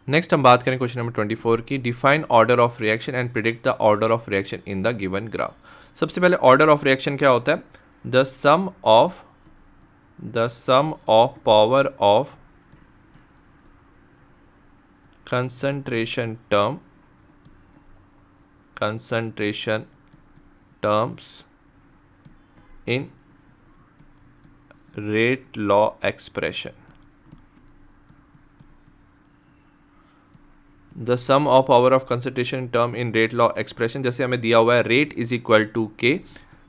नेक्स्ट हम बात करें क्वेश्चन नंबर 24 की, define order of reaction and predict the order of reaction in the given graph. सबसे पहले ऑर्डर ऑफ रिएक्शन क्या होता है, the sum of power of concentration terms in rate law expression. The sum of power of concentration term in rate law expression, जैसे हमें दिया हुआ है rate is equal to K,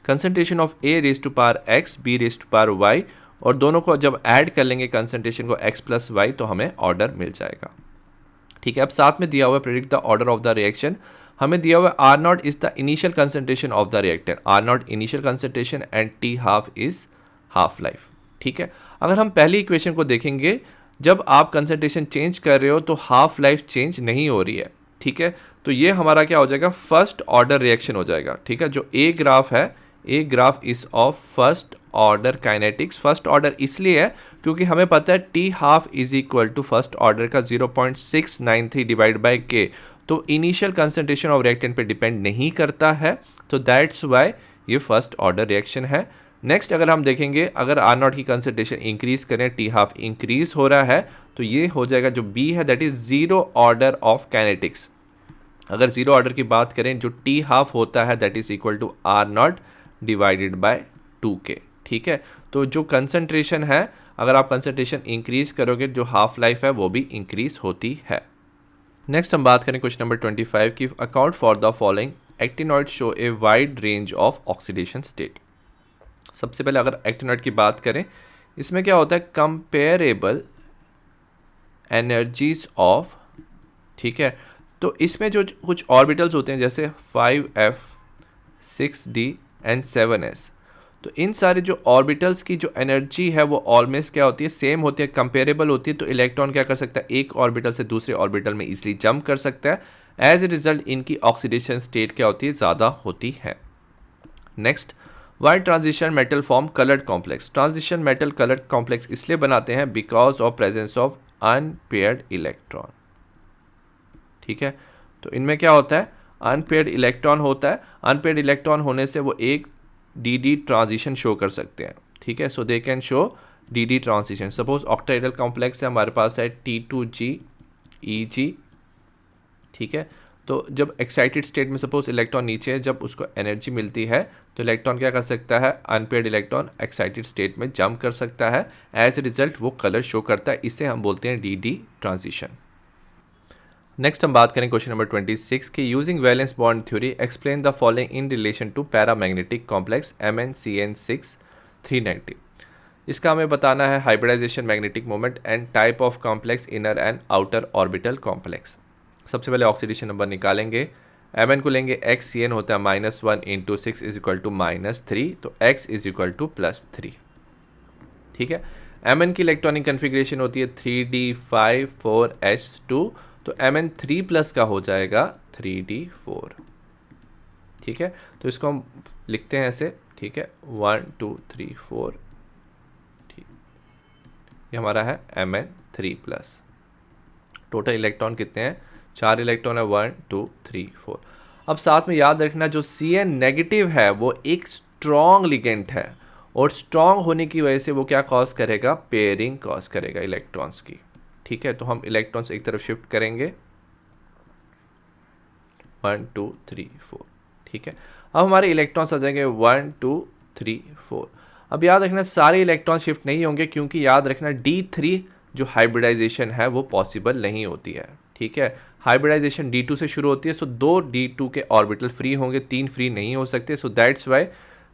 concentration of A raised to power X, B raised to power Y, और दोनों को जब add कर लेंगे concentration को X प्लस Y, तो हमें ऑर्डर मिल जाएगा। ठीक है, अब साथ में दिया हुआ है predict the order of the reaction, हमें दिया हुआ है R0 is the initial concentration of the reactant, R0 initial concentration and T half is half life. ठीक है, अगर हम पहली इक्वेशन को देखेंगे, जब आप कंसंट्रेशन चेंज कर रहे हो तो हाफ लाइफ चेंज नहीं हो रही है। ठीक है, तो ये हमारा क्या हो जाएगा, फर्स्ट ऑर्डर रिएक्शन हो जाएगा। ठीक है, जो ए ग्राफ है, A graph is of first order kinetics. First order इसलिए है क्योंकि हमें पता है T half is equal to first order का 0.693 डिवाइड बाय K, तो इनिशियल कंसंट्रेशन ऑफ रिएक्टेंट पे डिपेंड नहीं करता है, तो दैट्स वाई ये फर्स्ट ऑर्डर रिएक्शन है। नेक्स्ट अगर हम देखेंगे, अगर आर नॉट की कंसंट्रेशन इंक्रीज करें, टी हाफ इंक्रीज हो रहा है, तो ये हो जाएगा जो बी है that is zero order of kinetics. अगर जीरो ऑर्डर की बात करें, जो टी हाफ होता है that is equal to R naught divided by 2k। ठीक है, तो जो कंसंट्रेशन है, अगर आप कंसंट्रेशन इंक्रीज करोगे, जो हाफ लाइफ है वो भी इंक्रीज होती है। नेक्स्ट हम बात करें क्वेश्चन नंबर 25 की, account for the following actinoid show a wide range of oxidation state. सबसे पहले अगर एक्टिनॉइड की बात करें, इसमें क्या होता है, कंपेरेबल एनर्जीज ऑफ, ठीक है, तो इसमें जो कुछ ऑर्बिटल्स होते हैं जैसे 5f 6d एंड 7s, तो इन सारे जो ऑर्बिटल्स की जो एनर्जी है वो ऑलमोस्ट क्या होती है, सेम होती है, कंपेरेबल होती है। तो इलेक्ट्रॉन क्या कर सकता है, एक ऑर्बिटल से दूसरे ऑर्बिटल में इजीली जंप कर सकता है। एज ए रिजल्ट इनकी ऑक्सीडेशन स्टेट क्या होती है, ज़्यादा होती है। Next, why transition metal form coloured complex. Transition metal coloured complex इसलिए बनाते हैं because of presence of unpaired electron. ठीक है, तो इनमें क्या होता है, अनपेयर्ड इलेक्ट्रॉन होता है। अनपेयर्ड इलेक्ट्रॉन होने से वो एक डी ट्रांजिशन शो कर सकते हैं। ठीक है, so they can show the transition. Suppose octahedral complex है, हमारे पास है T2G EG। ठीक है, तो जब एक्साइटेड स्टेट में सपोज इलेक्ट्रॉन नीचे है, जब उसको एनर्जी मिलती है तो इलेक्ट्रॉन क्या कर सकता है, अनपेयर्ड इलेक्ट्रॉन एक्साइटेड स्टेट में जंप कर सकता है। एज ए रिजल्ट वो कलर शो करता है, इसे हम बोलते हैं डी ट्रांजिशन। नेक्स्ट हम बात करें क्वेश्चन नंबर 26 की, using valence bond theory explain the following in relation to paramagnetic complex MnCN6 390। इसका हमें बताना है hybridisation, magnetic moment and type of complex, inner and outer orbital complex. सबसे पहले ऑक्सीडेशन नंबर निकालेंगे। Mn को लेंगे, XCN होता है -1 × 6 इज इक्वल टू -3, तो x इज इक्वल टू +3। ठीक है, Mn की इलेक्ट्रॉनिक कन्फिग्रेशन होती है 3d5 4s2, तो Mn 3+ का हो जाएगा 3d4। ठीक है, तो इसको हम लिखते हैं ऐसे। ठीक है, 1 2 3 4। ठीक, ये हमारा है Mn3+। टोटल इलेक्ट्रॉन कितने हैं, 4 इलेक्ट्रॉन है, 1 2 3 4। अब साथ में याद रखना, जो Cn नेगेटिव है वो एक स्ट्रॉन्ग लिगेंड है, और स्ट्रॉन्ग होने की वजह से वो क्या कॉज करेगा, पेयरिंग कॉज करेगा इलेक्ट्रॉन्स की। ठीक है, तो हम इलेक्ट्रॉन्स एक तरफ शिफ्ट करेंगे, 1 2 3 4। ठीक है, अब हमारे इलेक्ट्रॉन्स आ जाएंगे 1 2 3 4। अब याद रखना सारे इलेक्ट्रॉन शिफ्ट नहीं होंगे, क्योंकि याद रखना D3 जो हाइब्रिडाइजेशन है वो पॉसिबल नहीं होती है। ठीक है, हाइब्रिडाइजेशन D2 से शुरू होती है, सो 2 D2 के ऑर्बिटल फ्री होंगे, 3 फ्री नहीं हो सकते। सो दैट्स वाई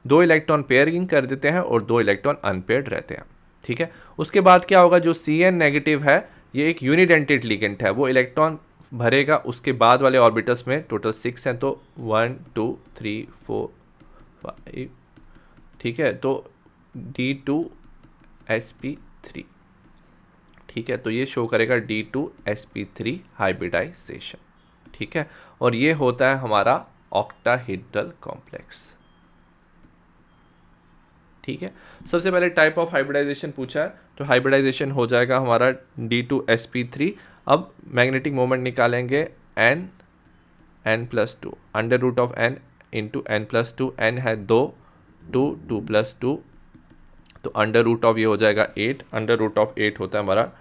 2 इलेक्ट्रॉन पेयरिंग कर देते हैं और 2 इलेक्ट्रॉन अनपेयर्ड रहते हैं। ठीक है, उसके बाद क्या होगा, जो Cn नेगेटिव है ये एक यूनिडेंटेड लिगेंड है, वो इलेक्ट्रॉन भरेगा उसके बाद वाले ऑर्बिटल्स में। टोटल 6 हैं, तो 1 2 3 4 5। ठीक है, तो D2sp3। ठीक है, तो ये शो करेगा D2sp3 हाइब्रिडाइजेशन। ठीक है, और ये होता है हमारा ऑक्टाहेड्रल कॉम्प्लेक्स। ठीक है, सबसे पहले टाइप ऑफ हाइब्रिडाइजेशन पूछा है, तो हाइब्रिडाइजेशन हो जाएगा हमारा D2sp3। अब मैग्नेटिक मोमेंट निकालेंगे, n+2 √n × n+2। n है 2 2 2+2, तो √ ये हो जाएगा 8। √8 होता है हमारा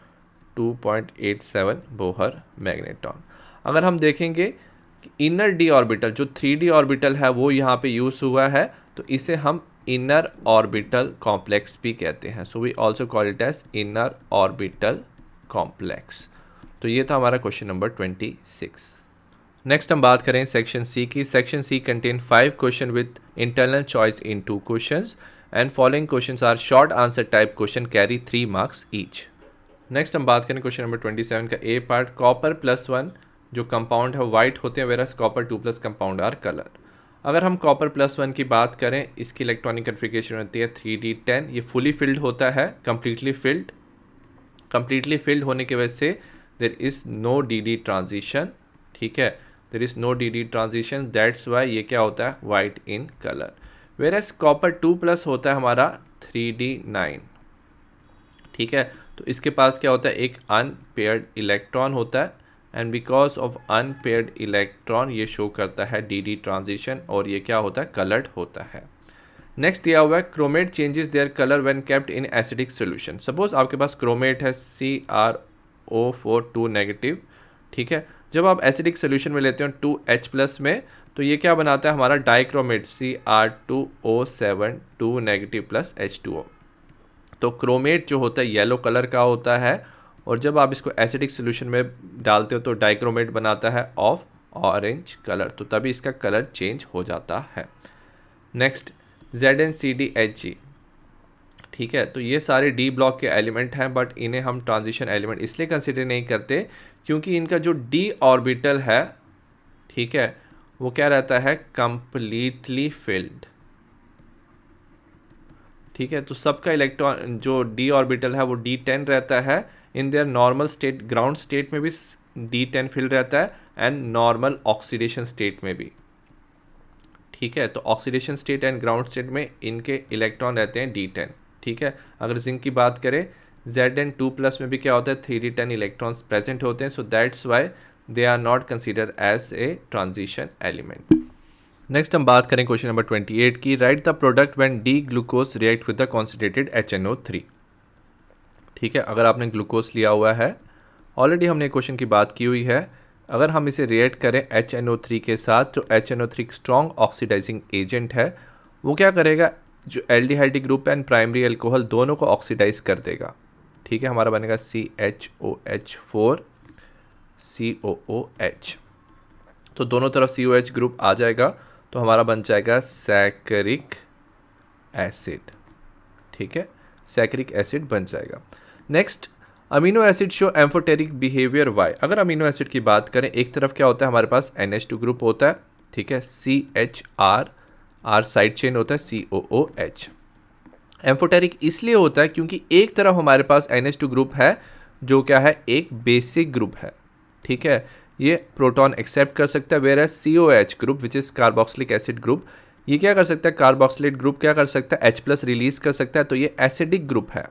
2.87 बोहर मैग्नेट्रॉन। अगर हम देखेंगे इनर डी ऑर्बिटल, जो 3d ऑर्बिटल है वो यहाँ पे यूज हुआ है, तो इसे हम इनर ऑर्बिटल कॉम्प्लेक्स भी कहते हैं। So we also call it as inner orbital complex. तो ये था हमारा क्वेश्चन नंबर 26। नेक्स्ट हम बात करें सेक्शन सी की। Section C contain 5 question with internal choice in 2 questions and following questions are short answer type question, carry 3 marks each. Next हम बात करें क्वेश्चन नंबर 27 का ए पार्ट। कॉपर +1 जो कंपाउंड है वाइट होते हैं, whereas copper 2+ compound are colour. अगर हम कॉपर +1 की बात करें, इसकी इलेक्ट्रॉनिक कन्फिग्रेशन होती है 3d10। ये फुली फिल्ड होता है, कंप्लीटली फिल्ड होने की वजह से there is no D transition. ठीक है, there is no D transition, that's why ये क्या होता है, white in colour. Whereas copper 2+ होता है हमारा 3d9। ठीक है, तो इसके पास क्या होता है, एक अनपेयर्ड इलेक्ट्रॉन होता है, and because of unpaired electron ये शो करता है डी ट्रांजिशन और ये क्या होता है, कलर्ड होता है। नेक्स्ट दिया हुआ है chromate changes their colour when kept in acidic solution. Suppose आपके पास क्रोमेट है CrO4 2 नेगेटिव, ठीक है। जब आप एसिडिक सोल्यूशन में लेते हो 2H प्लस में, तो ये क्या बनाता है हमारा dichromate Cr2O7 2 negative plus H2O। तो क्रोमेट जो होता है येलो कलर का होता है, और जब आप इसको एसिडिक सोल्यूशन में डालते हो तो डाइक्रोमेट बनाता है ऑफ ऑरेंज कलर, तो तभी इसका कलर चेंज हो जाता है। नेक्स्ट ZnCdHg, ठीक है। तो ये सारे डी ब्लॉक के एलिमेंट हैं, बट इन्हें हम ट्रांजिशन एलिमेंट इसलिए कंसिडर नहीं करते क्योंकि इनका जो डी ऑर्बिटल है, ठीक है, वो क्या रहता है, कंप्लीटली फिल्ड, ठीक है। तो सबका इलेक्ट्रॉन जो डी ऑर्बिटल है वो D10 रहता है। In their normal state, ground state में भी D10 फिल्ड रहता है एंड नॉर्मल ऑक्सीडेशन स्टेट में भी, ठीक है। तो oxidation state and ground state में इनके इलेक्ट्रॉन रहते हैं D10, ठीक है। अगर जिंक की बात करें Zn2 प्लस में भी क्या होता है, 3D10 इलेक्ट्रॉन्स प्रेजेंट होते हैं, so that's why they are not consider as a transition element. Next हम बात करें क्वेश्चन नंबर 28 की, right the product when D glucose react with the concentrated HNO3, ठीक है। अगर आपने ग्लूकोज लिया हुआ है, ऑलरेडी हमने क्वेश्चन की बात की हुई है, अगर हम इसे रिएक्ट करें HNO3 के साथ, तो HNO3 एक स्ट्रॉन्ग ऑक्सीडाइजिंग एजेंट है, वो क्या करेगा, जो aldehyde group and primary alcohol दोनों को ऑक्सीडाइज कर देगा, ठीक है। हमारा बनेगा CHOH4 COOH, तो दोनों तरफ COH ग्रुप आ जाएगा, तो हमारा बन जाएगा सैकरिक एसिड, ठीक है, सैकरिक एसिड बन जाएगा। Next, amino acid show amphoteric behaviour why. अगर अमीनो एसिड की बात करें, एक तरफ क्या होता है हमारे पास NH2 ग्रुप होता है, ठीक है, CHR, R साइड चेन होता है COOH। एम्फोटेरिक इसलिए होता है क्योंकि एक तरफ हमारे पास NH2 ग्रुप है जो क्या है, एक बेसिक ग्रुप है, ठीक है, ये प्रोटॉन एक्सेप्ट कर सकता है, where as COH group which is carboxylic acid group, ये क्या कर सकता है, कार्बोक्सिलेट ग्रुप क्या कर सकता है, H प्लस रिलीज कर सकता है, तो ये एसिडिक ग्रुप है,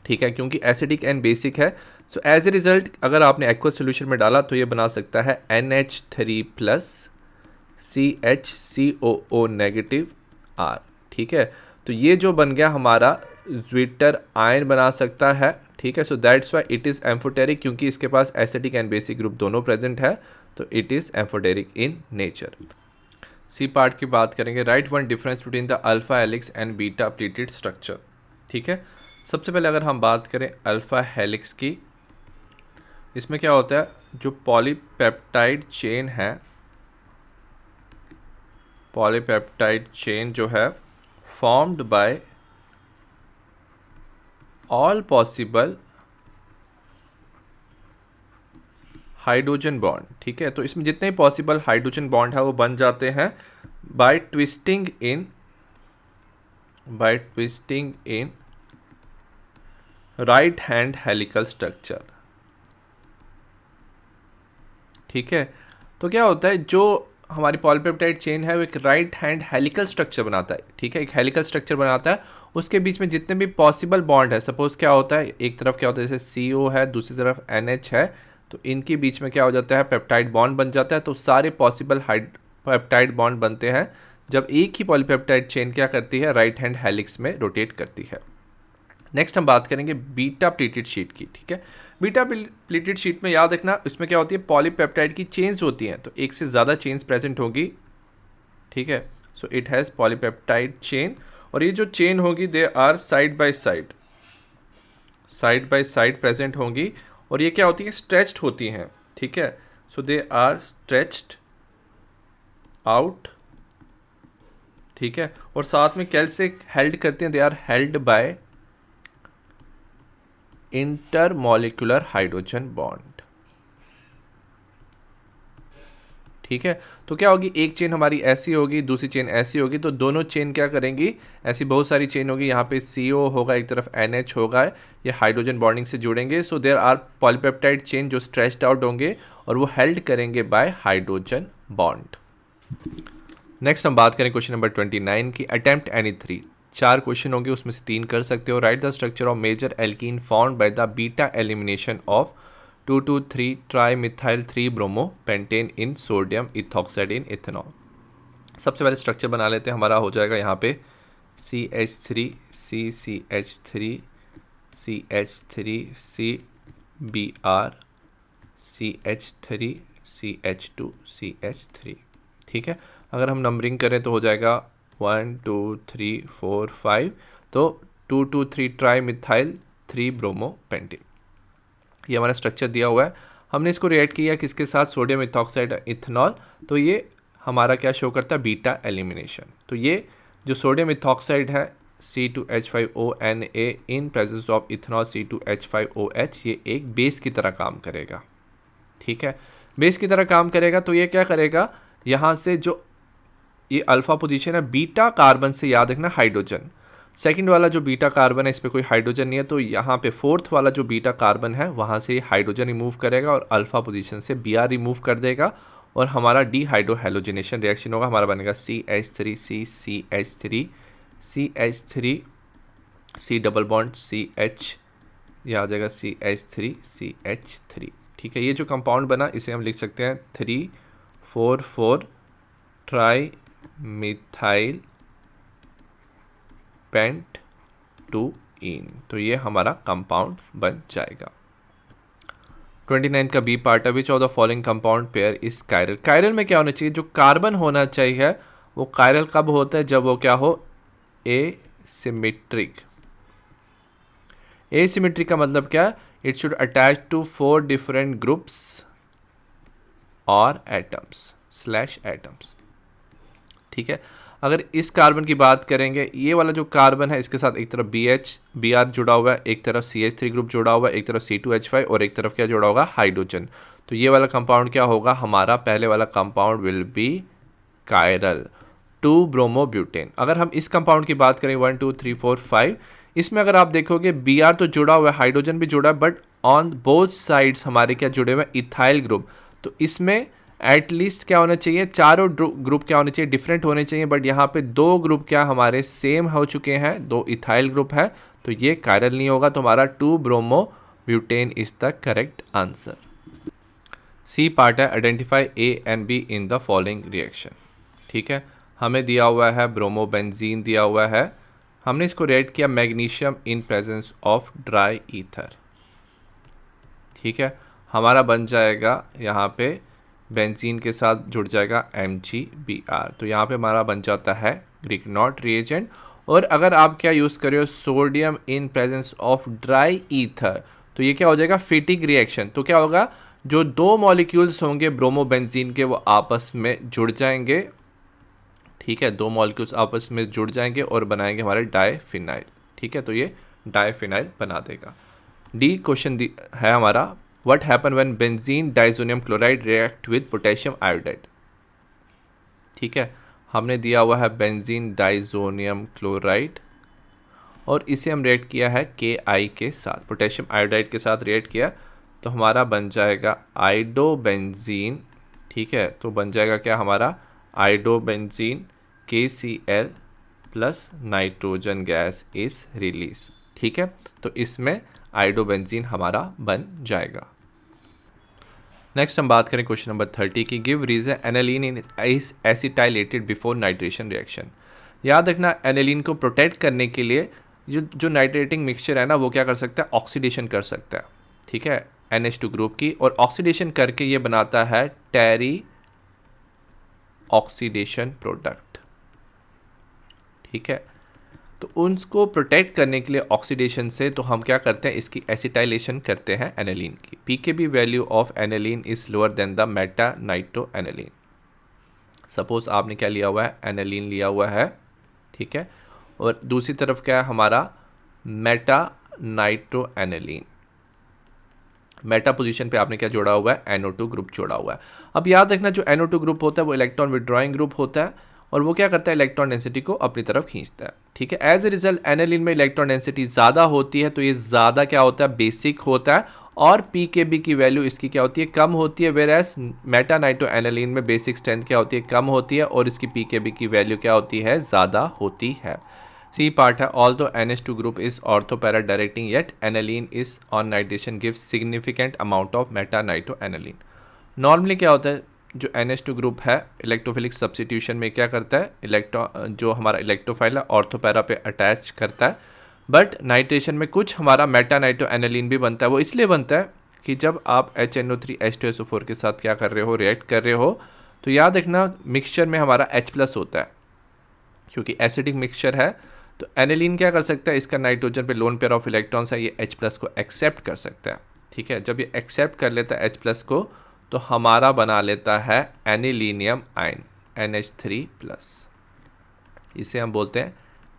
ठीक है, क्योंकि एसिडिक एंड बेसिक है। सो एज ए रिजल्ट अगर आपने एक्वस सोल्यूशन में डाला तो ये बना सकता है NH3 plus CHCOO negative R, ठीक है। तो ये जो बन गया हमारा ज्विटर आयन बना सकता है, ठीक है। So that's why it is amphoteric, क्योंकि इसके पास एसिडिक एंड बेसिक ग्रुप दोनों प्रेजेंट है, तो it is amphoteric in nature. C part की बात करेंगे, right one difference between the alpha helix and beta pleated structure, ठीक है। सबसे पहले अगर हम बात करें अल्फा हेलिक्स की, इसमें क्या होता है, जो पॉलीपेप्टाइड चेन है, पॉलीपेप्टाइड चेन जो है formed by all possible hydrogen bond, ठीक है। तो इसमें जितने पॉसिबल हाइड्रोजन बॉन्ड है वो बन जाते हैं by twisting in right hand helical structure, ठीक है। तो क्या होता है, जो हमारी पॉलीपेप्टाइड चेन है वो एक राइट हैंड हेलिकल स्ट्रक्चर बनाता है, ठीक है, एक हेलिकल स्ट्रक्चर बनाता है, उसके बीच में जितने भी पॉसिबल बॉन्ड है, सपोज क्या होता है, एक तरफ क्या होता है जैसे CO है, दूसरी तरफ NH है, तो इनके बीच में क्या हो जाता है, पेप्टाइड बॉन्ड बन जाता है। तो सारे पॉसिबल पेप्टाइड बॉन्ड बनते हैं जब एक ही पॉलीपेप्टाइड चेन क्या करती है, राइट हैंड हेलिक्स में रोटेट करती है। नेक्स्ट हम बात करेंगे बीटा प्लीटेड शीट की, ठीक है। बीटा प्लीटेड शीट में याद रखना, इसमें क्या होती है, पॉलीपेप्टाइड की चेन्स होती हैं, तो एक से ज़्यादा चेन्स प्रेजेंट होगी, ठीक है। So it has polypeptide chain, और ये जो चेन होगी they are side by side present होंगी, और ये क्या होती है, स्ट्रेच्ड होती हैं, ठीक है। So they are stretched out, ठीक है, और साथ में कैसे हेल्ड करते हैं, they are held by intermolecular hydrogen bond, ठीक है। तो क्या होगी, एक चेन हमारी ऐसी होगी, दूसरी चेन ऐसी होगी, तो दोनों चेन क्या करेंगी, ऐसी बहुत सारी चेन होगी, यहाँ पे CO होगा, एक तरफ NH होगा, ये हाइड्रोजन बॉन्डिंग से जुड़ेंगे। So there are polypeptide chain जो स्ट्रेच्ड आउट होंगे और वो हेल्ड करेंगे बाय हाइड्रोजन बॉन्ड। नेक्स्ट हम बात करें क्वेश्चन नंबर 29 की, अटेम्प्ट एनी 3, 4 क्वेश्चन होंगे, उसमें से 3 कर सकते हो। Right the structure of major alkene found by the beta elimination of 2,2,3 trimethyl 3 bromo pentane in sodium ethoxide in ethanol. सबसे पहले स्ट्रक्चर बना लेते हैं। हमारा हो जाएगा यहाँ पे CH3 CCH3 CH3 CBr CH3 CH2 CH3। ठीक है, अगर हम नंबरिंग करें तो हो जाएगा 1 2 3 4 5, तो 2,2,3 ट्राई-मिथाइल 3 ब्रोमो पेंटेन। ये हमारा स्ट्रक्चर दिया हुआ है। हमने इसको रिएक्ट किया किसके साथ, सोडियम इथॉक्साइड इथेनॉल। तो ये हमारा क्या शो करता है, बीटा एलिमिनेशन। तो ये जो सोडियम इथॉक्साइड है C2H5ONA in presence of ethanol C2H5OH, ये एक बेस की तरह काम करेगा। ठीक है, बेस की तरह काम करेगा। तो ये क्या करेगा, यहाँ से जो ये अल्फा पोजीशन है बीटा कार्बन से, याद रखना हाइड्रोजन, सेकंड वाला जो बीटा कार्बन है इस पर कोई हाइड्रोजन नहीं है, तो यहाँ पे फोर्थ वाला जो बीटा कार्बन है वहाँ से हाइड्रोजन रिमूव करेगा और अल्फा पोजीशन से Br रिमूव कर देगा और हमारा डीहाइड्रो हैलोजिनेशन रिएक्शन होगा। हमारा बनेगा CH3C CH3 CH3 C double bond CH, यह आ जाएगा CH3 CH3। ठीक है, ये जो कंपाउंड बना इसे हम लिख सकते हैं 3,4,4 ट्राई मिथाइल पेंट 2 इन। तो ये हमारा कंपाउंड बन जाएगा। 29 का बी पार्ट है, which of the following compound pair is chiral. Chiral में क्या होना चाहिए, जो कार्बन होना चाहिए वो कायरल कब होता है, जब वो क्या हो, एसिमेट्रिक। एसिमेट्रिक का मतलब क्या, it should attach to 4 different groups और एटम्स स्लैश एटम्स। ठीक है, अगर इस कार्बन की बात करेंगे, ये वाला जो कार्बन है इसके साथ एक तरफ Br जुड़ा हुआ है, एक तरफ CH3 ग्रुप जुड़ा हुआ है, एक तरफ C2H5 और एक तरफ क्या जुड़ा होगा, हाइड्रोजन। तो ये वाला कंपाउंड क्या होगा, हमारा पहले वाला compound will be chiral 2 bromobutane. अगर हम इस कंपाउंड की बात करें 1 2 3 4 5, इसमें अगर आप देखोगे Br तो जुड़ा हुआ है, हाइड्रोजन भी जुड़ा है, बट ऑन बोथ साइड्स हमारे क्या जुड़े हुए हैं, इथाइल ग्रुप। तो इसमें एटलीस्ट क्या होना चाहिए, चारों ग्रुप क्या होने चाहिए, डिफरेंट होने चाहिए, बट यहाँ पे 2 ग्रुप क्या हमारे सेम हो चुके हैं, 2 इथाइल ग्रुप है, तो ये कायरल नहीं होगा। तो हमारा 2 bromobutane is the correct answer. C part है, identify A and B in the following reaction. ठीक है, हमें दिया हुआ है ब्रोमोबेंजीन दिया हुआ है, हमने इसको रेड किया magnesium in presence of dry ether. ठीक है, हमारा बन जाएगा यहाँ पे बेंजीन के साथ जुड़ जाएगा MgBr। तो यहाँ पे हमारा बन जाता है ग्रिग्नॉट रिएजेंट। और अगर आप क्या यूज़ कर रहे हो, sodium in presence of dry ether, तो ये क्या हो जाएगा, फिटिंग रिएक्शन। तो क्या होगा, जो 2 मॉलिक्यूल्स होंगे ब्रोमोबेंजीन के वो आपस में जुड़ जाएंगे। ठीक है, 2 मॉलिक्यूल्स आपस में जुड़ जाएंगे और बनाएंगे हमारे डाईफिनाइल। ठीक है, तो ये डाईफिनाइल बना देगा। डी क्वेश्चन है हमारा, What happen when benzene diazonium chloride react with potassium iodide? ठीक है, हमने दिया हुआ है बेंजीन डाइजोनियम क्लोराइड और इसे हम रिएक्ट किया है Ki के साथ, पोटेशियम आयोडाइड के साथ रिएक्ट किया, तो हमारा बन जाएगा आइडोबेंजीन। ठीक है, तो बन जाएगा क्या हमारा, iodobenzene KCl plus nitrogen gas is release. ठीक है, तो इसमें आइडोबेंजीन हमारा बन जाएगा। नेक्स्ट हम बात करें क्वेश्चन नंबर 30 की, give reason aniline in is acetylated before nitration reaction. याद रखना, एनालिन को प्रोटेक्ट करने के लिए जो नाइट्रेटिंग मिक्सचर है ना, वो क्या कर सकता है, ऑक्सीडेशन कर सकता है। ठीक है, NH2 ग्रुप की, और ऑक्सीडेशन करके ये बनाता है टेरी ऑक्सीडेशन प्रोडक्ट। ठीक है, तो उनको प्रोटेक्ट करने के लिए ऑक्सीडेशन से, तो हम क्या करते हैं, इसकी एसिटाइलेशन करते हैं एनालिन की। pKb value of aniline is lower than the Meta nitro aniline. Suppose आपने क्या लिया हुआ है, एनालिन लिया हुआ है। ठीक है, और दूसरी तरफ क्या है हमारा, Meta nitro aniline. Meta position पे आपने क्या जोड़ा हुआ है, NO2 ग्रुप जोड़ा हुआ है। अब याद रखना, जो NO2 ग्रुप होता है वो इलेक्ट्रॉन विड्रॉइंग ग्रुप होता है और वो क्या करता है, इलेक्ट्रॉन डेंसिटी को अपनी तरफ खींचता है। ठीक है, एज ए रिजल्ट एनालिन में इलेक्ट्रॉन डेंसिटी ज़्यादा होती है, तो ये ज़्यादा क्या होता है, बेसिक होता है, और pKb की वैल्यू इसकी क्या होती है, कम होती है। Where as meta nitro aniline में बेसिक स्ट्रेंथ क्या होती है, कम होती है, और इसकी pKb की वैल्यू क्या होती है, ज़्यादा होती है। सी पार्ट है, although NH2 group is ortho para directing yet aniline is on nitration gives significant amount of meta nitro aniline. Normally क्या होता है, जो NH2 ग्रुप है इलेक्ट्रोफिलिक सब्स्टिट्यूशन में क्या करता है, जो हमारा इलेक्ट्रोफाइल है ऑर्थोपैरा पे अटैच करता है, बट नाइट्रेशन में कुछ हमारा मेटा नाइट्रो एनालीन भी बनता है। वो इसलिए बनता है कि जब आप HNO3H2SO4 के साथ क्या कर रहे हो, रिएक्ट कर रहे हो, तो याद रखना मिक्सचर में हमारा H+ होता है, क्योंकि एसिडिक मिक्सचर है। तो एनालीन क्या कर सकता है, इसका नाइट्रोजन पे लोन पेयर ऑफ इलेक्ट्रॉन्स है, ये H+ को एक्सेप्ट कर सकता है। ठीक है, जब ये एक्सेप्ट कर लेता है H+ को, तो हमारा बना लेता है एनिलीनियम आयन NH3+। इसे हम बोलते हैं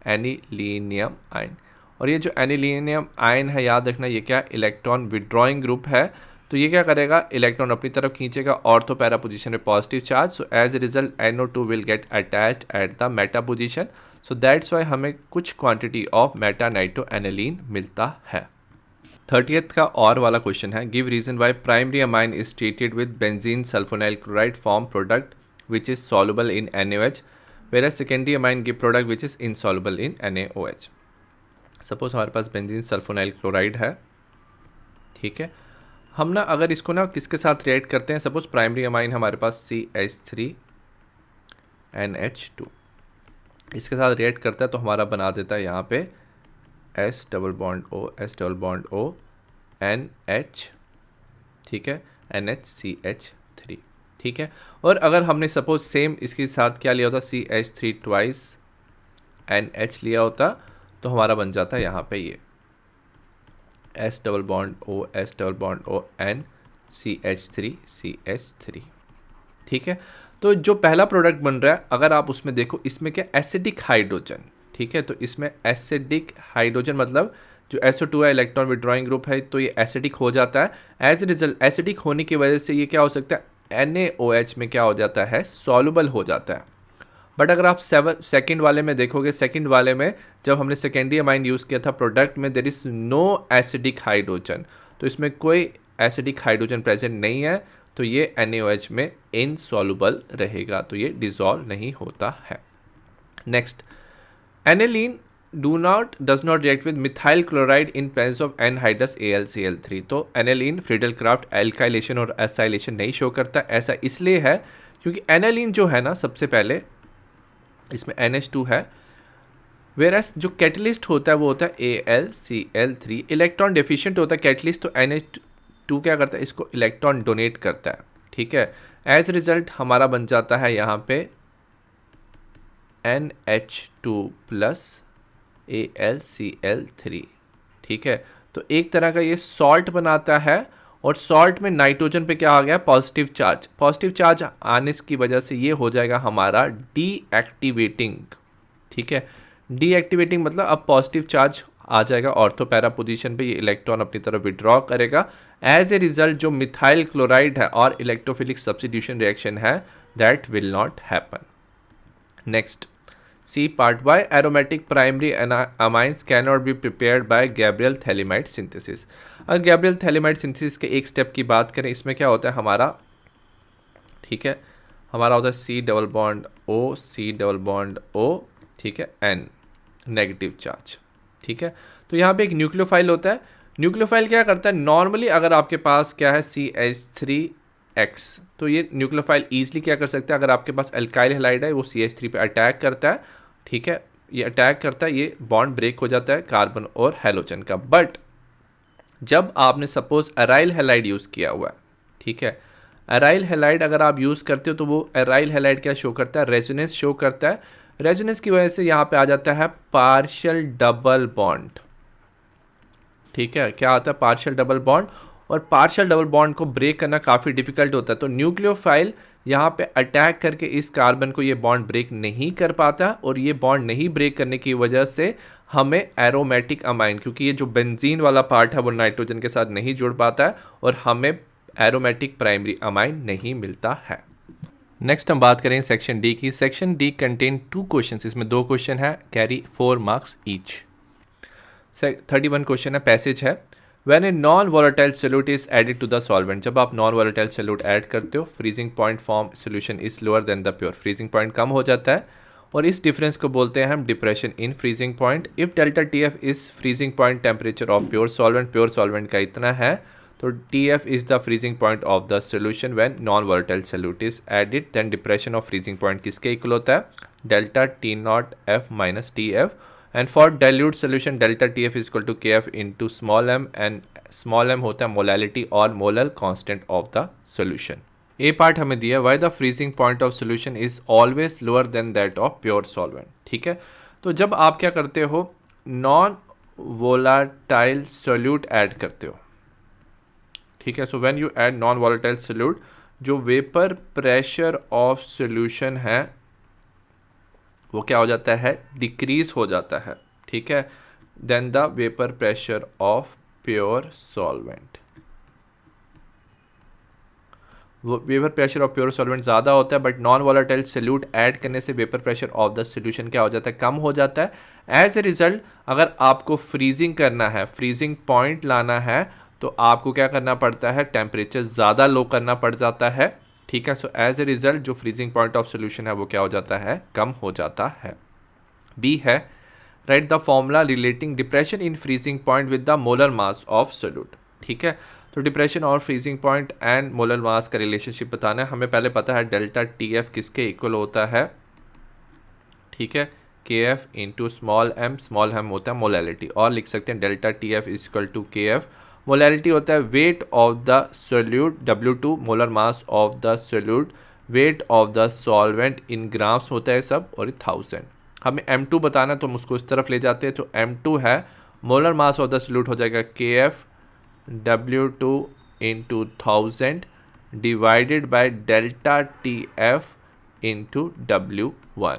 एनिलीनियम आयन। और ये जो एनिलीनियम आयन है, याद रखना ये क्या, इलेक्ट्रॉन विड्रॉइंग ग्रुप है। तो ये क्या करेगा, इलेक्ट्रॉन अपनी तरफ खींचेगा ऑर्थोपैरा पोजीशन में positive charge. So as a result NO2 will get attached at the meta position. So that's why हमें कुछ quantity of meta nitro aniline मिलता है। 30th का और वाला क्वेश्चन है, give reason why primary amine is treated with benzene sulphonyl chloride form product which is soluble in NaOH, whereas secondary amine give product which is insoluble in NaOH। Suppose हमारे पास benzene sulphonyl chloride है, ठीक है, हम ना अगर इसको ना किसके साथ रिएक्ट करते हैं, सपोज प्राइमरी अमाइन हमारे पास CH3NH2 इसके साथ रिएक्ट करता है, तो हमारा बना देता है यहाँ पे S double bond O NH, ठीक है, NHCH3, ठीक है। और अगर हमने सपोज सेम इसके साथ क्या लिया होता, CH3 ट्वाइस NH लिया होता, तो हमारा बन जाता है यहाँ पे ये S double bond O N CH3, ठीक है। तो जो पहला प्रोडक्ट बन रहा है, अगर आप उसमें देखो, इसमें क्या एसिडिक हाइड्रोजन, ठीक है, तो इसमें एसिडिक हाइड्रोजन मतलब जो SO2 है इलेक्ट्रॉन विड्रॉइंग ग्रुप है, तो ये एसिडिक हो जाता है। एज ए रिजल्ट एसिडिक होने की वजह से ये क्या हो सकता है, NaOH में क्या हो जाता है, सॉल्युबल हो जाता है। बट अगर आप सेकंड वाले में देखोगे, सेकंड वाले में जब हमने सेकेंडरी अमाइन यूज़ किया था प्रोडक्ट में, there is no acidic hydrogen, तो इसमें कोई एसिडिक हाइड्रोजन प्रेजेंट नहीं है, तो ये NaOH में इनसॉल्युबल रहेगा, तो ये डिसॉल्व नहीं होता है। Next, aniline does not react with methyl chloride in presence of anhydrous AlCl3। तो एनालीन फ्रीडल-क्राफ्ट एल्काइलेशन और एसाइलेशन नहीं शो करता। ऐसा इसलिए है क्योंकि एनालीन जो है ना, सबसे पहले इसमें NH2 है, वेरस जो कैटलिस्ट होता है वो होता है AlCl3। इलेक्ट्रॉन डेफिशिएंट होता है कैटलिस्ट, तो NH2 क्या करता है, इसको इलेक्ट्रॉन डोनेट करता है, ठीक है। एज रिजल्ट हमारा बन जाता है यहाँ पे NH2+ AlCl3, ठीक है। तो एक तरह का ये सॉल्ट बनाता है, और सॉल्ट में नाइट्रोजन पे क्या आ गया, पॉजिटिव चार्ज। पॉजिटिव चार्ज आने की वजह से ये हो जाएगा हमारा डीएक्टिवेटिंग, ठीक है। डीएक्टिवेटिंग मतलब अब पॉजिटिव चार्ज आ जाएगा ऑर्थोपैरा पोजीशन पे, ये इलेक्ट्रॉन अपनी तरफ विड्रॉ करेगा। एज ए रिजल्ट जो मिथाइल क्लोराइड है और इलेक्ट्रोफिलिक सब्स्टिट्यूशन रिएक्शन है, that will not happen. Next, C part, why aromatic primary amines can not be prepared by Gabriel phthalimide synthesis. अगर गैब्रियल थैलेमाइड सिंथेसिस के एक step की बात करें, इसमें क्या होता है हमारा, ठीक है, हमारा होता है C डबल बॉन्ड O, ठीक है, N नेगेटिव चार्ज, ठीक है। तो यहाँ पे एक न्यूक्लियोफाइल होता है। न्यूक्लियोफाइल क्या करता है, नॉर्मली अगर आपके पास क्या है CH3X, तो ये न्यूक्लियोफाइल ईजिली क्या कर सकता है, अगर आपके पास अल्काइल हैलाइड है वो CH3 पे अटैक करता है, ठीक है, ये अटैक करता है, ये बॉन्ड ब्रेक हो जाता है कार्बन और हैलोजन का। बट जब आपने सपोज अराइल हैलाइड यूज़ किया हुआ है, ठीक है, अराइल हैलाइड अगर आप यूज़ करते हो, तो वो अराइल हैलाइड क्या शो करता है, रेजोनेंस शो करता है। रेजोनेंस की वजह से यहाँ पे आ जाता है पार्शियल डबल बॉन्ड, ठीक है, क्या आता है, पार्शियल डबल बॉन्ड। और पार्शियल डबल बॉन्ड को ब्रेक करना काफ़ी डिफिकल्ट होता है, तो न्यूक्लियोफाइल यहाँ पे अटैक करके इस कार्बन को ये बॉन्ड ब्रेक नहीं कर पाता, और ये बॉन्ड नहीं ब्रेक करने की वजह से हमें एरोमेटिक अमाइन, क्योंकि ये जो बेंजीन वाला पार्ट है वो नाइट्रोजन के साथ नहीं जुड़ पाता है, और हमें एरोमेटिक प्राइमरी अमाइन नहीं मिलता है। नेक्स्ट हम बात करें सेक्शन डी की। सेक्शन डी कंटेन 2 क्वेश्चन, इसमें 2 क्वेश्चन है, कैरी 4 मार्क्स ईच। 31 क्वेश्चन है, पैसेज है, When a non-volatile solute is added to the solvent, जब आप non-volatile solute ऐड करते हो, freezing point form solution is lower than the pure, freezing point कम हो जाता है, और इस डिफरेंस को बोलते हैं हम depression in freezing point. If delta T F is freezing point temperature of pure solvent का इतना है, तो T F is the freezing point of the solution when non volatile solute is added, then depression of freezing point किसके equal होता है, delta T naught F minus T F. And for dilute solution delta T F is equal to K F into small M, and small M होता है molality और molar constant of the solution. A part हमें दिया why the freezing point of solution is always lower than that of pure solvent. ठीक है, तो जब आप क्या करते हो, नॉन वोलाटाइल सोल्यूट ऐड करते हो, ठीक है, so when you add non volatile solute, जो वेपर प्रेशर ऑफ सोल्यूशन है वो क्या हो जाता है, डिक्रीज हो जाता है। ठीक है, then the vapour pressure of pure solvent, vapour pressure of pure solvent ज़्यादा होता है, but non volatile solute add करने से vapour pressure of the solution क्या हो जाता है, कम हो जाता है। एज ए रिजल्ट अगर आपको फ्रीजिंग करना है, फ्रीजिंग पॉइंट लाना है, तो आपको क्या करना पड़ता है, टेम्परेचर ज़्यादा लो करना पड़ जाता है। ठीक है, सो एज ए रिजल्ट जो फ्रीजिंग पॉइंट ऑफ सोल्यूशन है वो क्या हो जाता है, कम हो जाता है। बी है, write the formula relating depression in freezing point with the molar mass of solute. ठीक है, तो डिप्रेशन और freezing point and molar mass का रिलेशनशिप बताना है। हमें पहले पता है डेल्टा टी एफ किसके इक्वल होता है, ठीक है, के एफ इंटू स्मॉल एम होता है मोलैलिटी, और लिख सकते हैं delta T F is equal to K F, molality होता है weight of the solute, W2 molar mass of the solute, weight of the solvent in grams होता है सब, और 1000। हमें M2 बताना है तो हम उसको इस तरफ ले जाते हैं, तो M2 है molar mass of the solute हो जाएगा के F W2 into 1000 divided by delta T F into W1।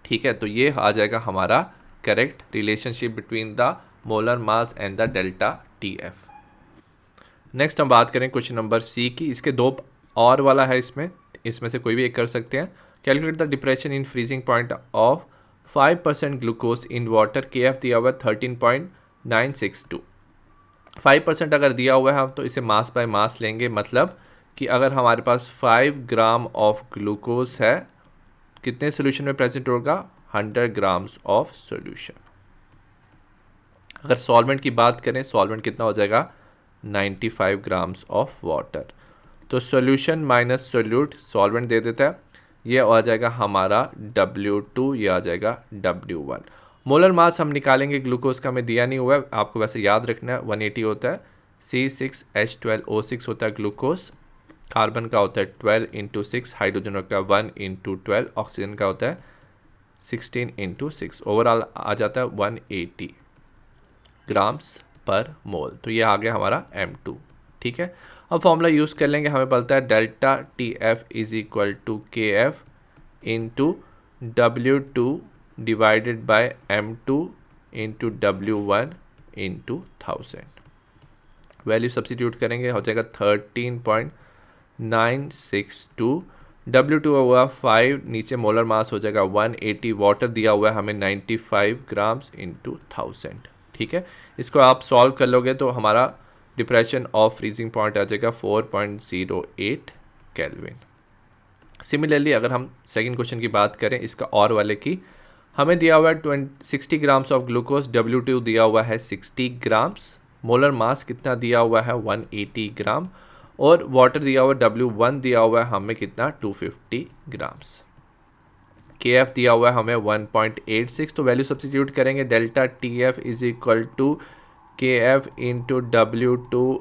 ठीक है, तो ये आ जाएगा हमारा correct relationship between the molar mass and the delta T F. Next हम बात करें क्वेश्चन नंबर सी की, इसके दो और वाला है, इसमें से कोई भी एक कर सकते हैं। Calculate the depression in freezing point of 5% glucose in water, के एफ दिया हुआ है 13.962। 5% अगर दिया हुआ है हम तो इसे मास बाय मास लेंगे, मतलब कि अगर हमारे पास 5 ग्राम ऑफ ग्लूकोज है, कितने सोल्यूशन में प्रेजेंट होगा, 100 ग्राम्स ऑफ सोल्यूशन। अगर सॉल्वेंट की बात करें, सॉल्वेंट कितना हो जाएगा, 95 ग्राम्स ऑफ वाटर। तो सोल्यूशन माइनस सोल्यूट, सॉल्वेंट दे देता है, ये आ जाएगा हमारा W2, ये आ जाएगा W1। मोलर मास हम निकालेंगे, ग्लूकोज का हमें दिया नहीं हुआ है, आपको वैसे याद रखना है, 180 होता है, C6H12O6 होता है ग्लूकोज, कार्बन का होता है 12 इंटू 6, हाइड्रोजन का 1 इंटू 12, ऑक्सीजन का होता है 16 इंटू 6, ओवरऑल आ जाता है 180 ग्राम्स पर मोल। तो ये आ गया हमारा M2। ठीक है, अब फॉर्मूला यूज़ कर लेंगे, हमें पता है delta T F is equal to K F into W2 divided by M2 into W1 into 1000। Value substitute करेंगे, हो जाएगा 13.962, W2 हुआ 5, नीचे मोलर मास हो जाएगा 180, वाटर दिया हुआ है हमें 95 ग्राम्स इंटू 1000। ठीक है, इसको आप सॉल्व कर लोगे तो हमारा डिप्रेशन ऑफ फ्रीजिंग पॉइंट आ जाएगा 4.08 केल्विन। सिमिलरली अगर हम सेकंड क्वेश्चन की बात करें, इसका और वाले की, हमें दिया हुआ है 60 ग्राम्स ऑफ ग्लूकोज, W2 दिया हुआ है 60 ग्राम्स, मोलर मास कितना दिया हुआ है 180 ग्राम, और वाटर दिया हुआ W1 दिया हुआ है हमें कितना 250 ग्राम्स। के एफ दिया हुआ है हमें 1.86, तो वैल्यू सब्सिट्यूट करेंगे, delta T F is equal to K F into W2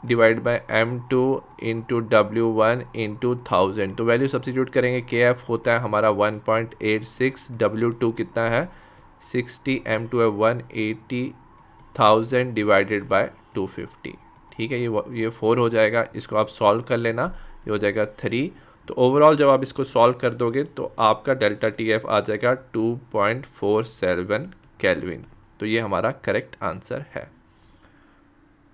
divide by M2 into W1 into 1000। तो वैल्यू सब्सिट्यूट करेंगे, के एफ होता है हमारा 1.86, W2 कितना है 60, M2 है 180, 1000 डिवाइडेड बाय 250। ठीक है, ये 4 हो जाएगा, इसको आप सॉल्व कर लेना, ये हो जाएगा 3। तो ओवरऑल जब आप इसको सॉल्व कर दोगे तो आपका डेल्टा टी एफ आ जाएगा 2.47 केल्विन। तो ये हमारा करेक्ट आंसर है।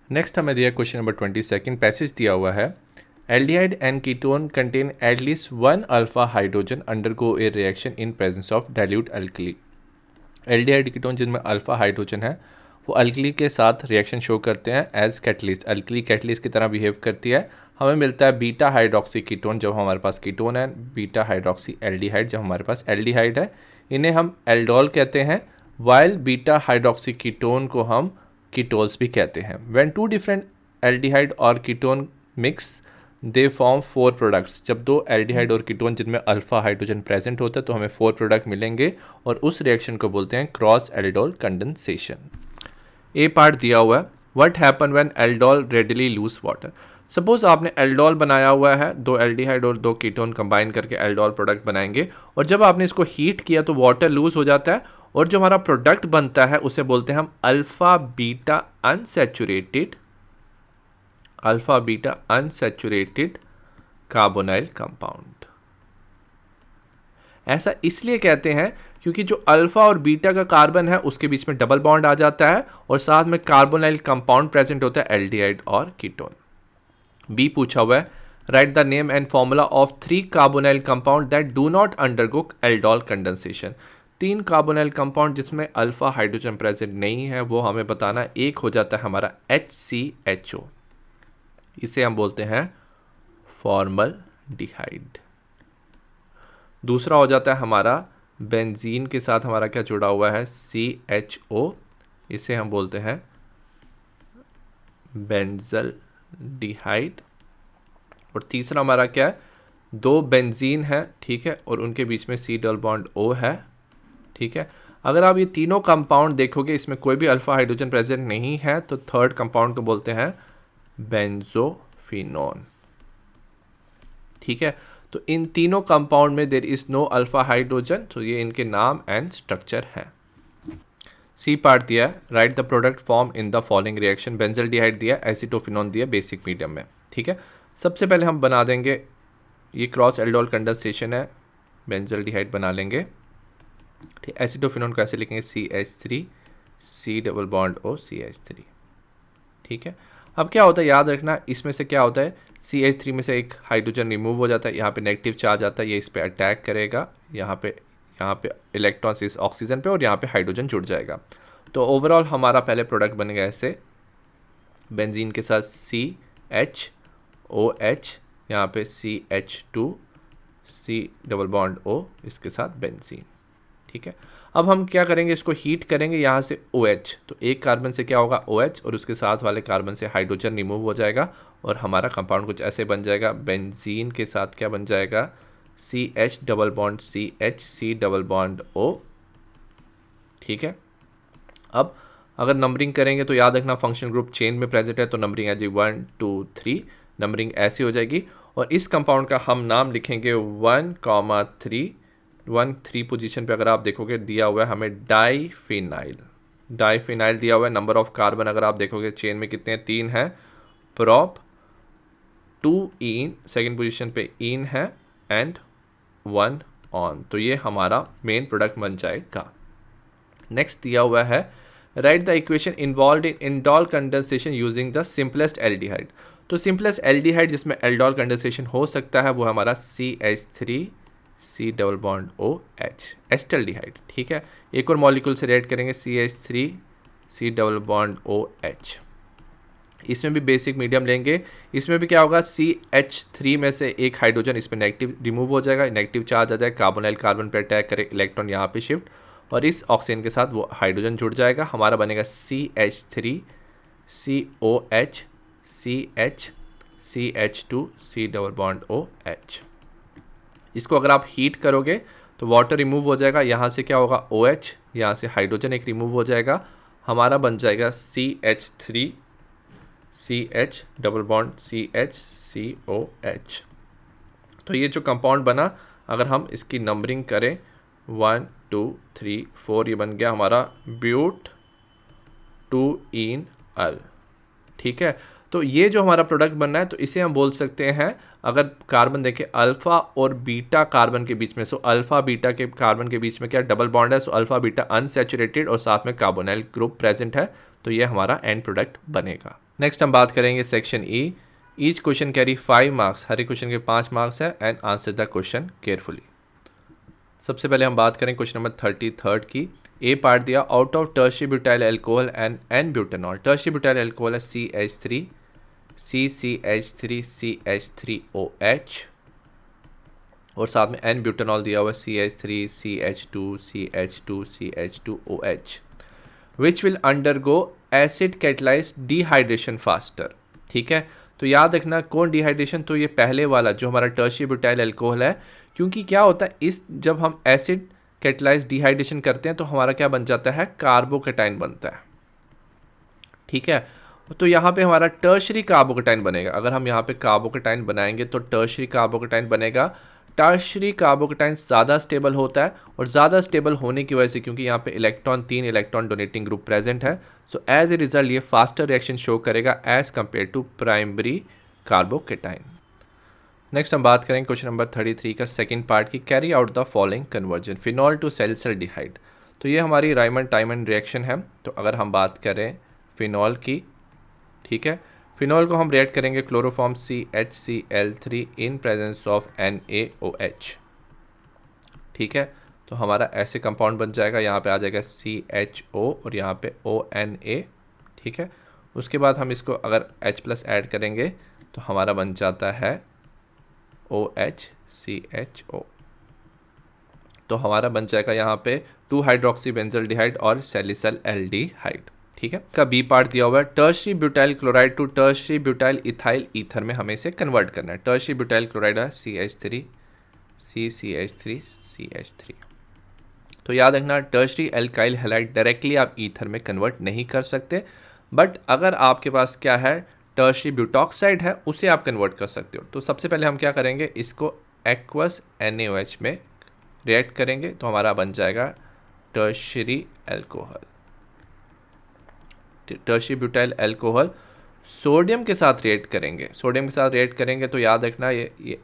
नेक्स्ट हमें दिया क्वेश्चन नंबर 22, पैसेज दिया हुआ है, aldehyde and ketone contain at least 1 alpha hydrogen undergo A reaction in presence of dilute alkali. Aldehyde ketone जिनमें अल्फा हाइड्रोजन है वो अल्कली के साथ रिएक्शन शो करते हैं एज कैटलिस्ट, अल्कली कैटलिस्ट की तरह बिहेव करती है। हमें मिलता है बीटा हाइड्रोक्सी कीटोन जब हमारे पास कीटोन है, बीटा हाइड्रोक्सी एल्डिहाइड जब हमारे पास एल्डिहाइड है। इन्हें हम एल्डोल कहते हैं, वाइल बीटा हाइड्रोक्सी कीटोन को हम कीटोल्स भी कहते हैं। व्हेन टू डिफरेंट एल्डिहाइड और ketone mix they form 4 products. जब दो एल्डिहाइड और कीटोन जिनमें अल्फा हाइड्रोजन प्रेजेंट होता है तो हमें 4 प्रोडक्ट मिलेंगे और उस रिएक्शन को बोलते हैं क्रॉस एल्डोल कंडेंसेशन। ए पार्ट दिया हुआ है, what happen when aldol readily loose water. Suppose आपने एल्डोल बनाया हुआ है, 2 एल्डिहाइड और 2 कीटोन कंबाइन करके एल्डोल प्रोडक्ट बनाएंगे, और जब आपने इसको हीट किया तो वाटर लूज हो जाता है और जो हमारा प्रोडक्ट बनता है उसे बोलते हैं हम alpha beta unsaturated carbonyl compound. ऐसा इसलिए कहते हैं क्योंकि जो अल्फा और बीटा का कार्बन है उसके बीच में डबल बॉन्ड आ जाता है और साथ में कार्बोनाइल कंपाउंड प्रेजेंट होता है एल्डिहाइड और कीटोन। बी पूछा हुआ है, write the name and formula of 3 carbonyl compound that do not undergo aldol condensation. 3 carbonyl compound जिसमें अल्फा हाइड्रोजन प्रेजेंट नहीं है वो हमें बताना। एक हो जाता है हमारा HCHO, इसे हम बोलते हैं फॉर्मल्डिहाइड। दूसरा हो जाता है हमारा बेंजीन के साथ हमारा क्या जुड़ा हुआ है, CHO, इसे हम बोलते हैं बेंजल्डिहाइड। और तीसरा हमारा क्या है, 2 बेंजीन है, ठीक है, और उनके बीच में C डबल बॉन्ड O है, ठीक है। अगर आप ये तीनों कंपाउंड देखोगे इसमें कोई भी अल्फा हाइड्रोजन प्रेजेंट नहीं है तो थर्ड कंपाउंड को बोलते हैं बेंजोफिनोन, ठीक है। तो इन तीनों कंपाउंड में there is no alpha hydrogen, तो ये इनके नाम एंड स्ट्रक्चर है। सी पार्ट दिया है, write the product form in the following reaction. Benzaldehyde दिया, एसीटोफिनोन दिया बेसिक मीडियम में, ठीक है। सबसे पहले हम बना देंगे, ये क्रॉस एल्डोल कंडेंसेशन है, बेंजल्डिहाइड बना लेंगे, ठीक। एसीटोफिनोन को ऐसे लिखेंगे CH3 C double bond O CH3, ठीक है। अब क्या होता है याद रखना, इसमें से क्या होता है, CH3 में से एक हाइड्रोजन रिमूव हो जाता है, यहाँ पे नेगेटिव चार्ज आता है, ये इस पे अटैक करेगा, यहाँ पे इलेक्ट्रॉन्स इस ऑक्सीजन पे और यहाँ पे हाइड्रोजन जुड़ जाएगा। तो ओवरऑल हमारा पहले प्रोडक्ट बनेगा ऐसे, बेंजीन के साथ CHOH, यहाँ पे CH2 C double bond O, इसके साथ बेंजीन, ठीक है। अब हम क्या करेंगे, इसको हीट करेंगे, यहाँ से OH, तो एक कार्बन से क्या होगा OH और उसके साथ वाले कार्बन से हाइड्रोजन रिमूव हो जाएगा और हमारा कंपाउंड कुछ ऐसे बन जाएगा। बेंजीन के साथ क्या बन जाएगा, CH double bond CH C double bond O, ठीक है। अब अगर नंबरिंग करेंगे तो याद रखना फंक्शन ग्रुप चेन में प्रेजेंट है तो नंबरिंग आ जाएगी 1 2 3, नंबरिंग ऐसी हो जाएगी। और इस कंपाउंड का हम नाम लिखेंगे 1,3। 1,3 पोजीशन पे अगर आप देखोगे दिया हुआ है हमें डाइफिनाइल दिया हुआ है। नंबर ऑफ कार्बन अगर आप देखोगे चेन में कितने हैं, 3 है। प्रॉप 2 इन, सेकेंड पोजीशन पे इन है एंड 1 ऑन, तो ये हमारा मेन प्रोडक्ट बन जाएगा। नेक्स्ट दिया हुआ है, write the equation involve in aldol condensation using the simplest aldehyde. तो सिंपलेस्ट एल्डिहाइड जिसमें एल्डोल कंडेंसेशन हो सकता है वो हमारा CH3 C double bond OH, acetaldehyde, ठीक है। एक और मॉलिक्यूल से रिएक्ट करेंगे CH3 C double bond OH, इसमें भी बेसिक मीडियम लेंगे। इसमें भी क्या होगा, CH3 में से एक हाइड्रोजन इसमें नेगेटिव रिमूव हो जाएगा, नेगेटिव चार्ज आ जाएगा, कार्बोनाइल कार्बन पे अटैक करे, इलेक्ट्रॉन यहाँ पे शिफ्ट और इस ऑक्सीजन के साथ वो हाइड्रोजन जुड़ जाएगा, हमारा बनेगा CH3 COH CH CH2 C double bond OH। इसको अगर आप हीट करोगे तो वाटर रिमूव हो जाएगा, यहाँ से क्या होगा OH, यहाँ से हाइड्रोजन एक रिमूव हो जाएगा, हमारा बन जाएगा CH3 CH double bond CH COH। तो ये जो कंपाउंड बना अगर हम इसकी नंबरिंग करें 1 2 3 4, ये बन गया हमारा ब्यूट 2 इन अल, ठीक है। तो ये जो हमारा प्रोडक्ट बनना है तो इसे हम बोल सकते हैं, अगर कार्बन देखें अल्फा और बीटा कार्बन के बीच में, सो अल्फा बीटा के कार्बन के बीच में क्या डबल बॉन्ड है, सो अल्फा बीटा अनसैचुरेटेड और साथ में कार्बोनाइल ग्रुप प्रेजेंट है, तो ये हमारा एंड प्रोडक्ट बनेगा। नेक्स्ट हम बात करेंगे section E. Each question carry 5 marks, हर एक क्वेश्चन के 5 मार्क्स है and answer the question carefully. सबसे पहले हम बात करें क्वेश्चन नंबर 33 की। ए पार्ट दिया, out of tertiary butyl alcohol and N butanol. Tertiary butyl alcohol है CH3 CCH3CH3OH, और साथ में एन ब्यूटेनॉल दिया हुआ है CH3 CH2 CH2 CH2OH, which will undergo acid catalysed dehydration faster. ठीक है, तो याद रखना कौन डिहाइड्रेशन, तो ये पहले वाला जो हमारा टर्शियरी ब्यूटाइल अल्कोहल है, क्योंकि क्या होता है इस जब हम एसिड कैटलाइज्ड डिहाइड्रेशन करते हैं तो हमारा क्या बन जाता है, कार्बोकेटाइन बनता है। ठीक है, तो यहाँ पे हमारा टर्शियरी कार्बोकेटाइन बनेगा। अगर हम यहाँ पे कार्बोकेटाइन बनाएंगे तो टर्शियरी कार्बोकेटाइन बनेगा। टर्शियरी कार्बोकेटाइन ज़्यादा स्टेबल होता है, और ज़्यादा स्टेबल होने की वजह से क्योंकि यहाँ पे electron 3 electron donating group present है, सो एज ए रिजल्ट ये फास्टर रिएक्शन शो करेगा as compare to primary carbocation. Next हम बात करेंगे क्वेश्चन नंबर 33 का सेकंड पार्ट की, carry out the following conversion phenol to salicylaldehyde. तो ये हमारी रायमंड टाइमन रिएक्शन है। तो अगर हम बात करें फिनॉल की, ठीक है, फिनॉल को हम रिएक्ट करेंगे chloroform CHCl3 in presence of NaOH। ठीक है, तो हमारा ऐसे कंपाउंड बन जाएगा, यहाँ पे आ जाएगा CHO और यहाँ पे ONA। ठीक है, उसके बाद हम इसको अगर H+ ऐड करेंगे तो हमारा बन जाता है OHCHO। तो हमारा बन जाएगा यहाँ पे 2 हाइड्रोक्सी बेंजल्डिहाइड और सैलिसिल एल्डिहाइड। ठीक है, का बी पार्ट दिया हुआ है, tertiary butyl chloride to tertiary butyl ethyl ether में हमें इसे कन्वर्ट करना है। टर्शियरी ब्यूटाइल क्लोराइड है CH3 CCH3 CH3। तो याद रखना टर्शियरी एल्काइल हैलाइड डायरेक्टली आप ईथर में कन्वर्ट नहीं कर सकते, बट अगर आपके पास क्या है टर्शियरी ब्यूटॉक्साइड है उसे आप कन्वर्ट कर सकते हो। तो सबसे पहले हम क्या करेंगे, इसको एक्वस NaOH में रिएक्ट करेंगे तो हमारा बन जाएगा tertiary alcohol. Tertiary butyl alcohol sodium के साथ रिएक्ट करेंगे, सोडियम के साथ रिएक्ट करेंगे तो याद रखना ये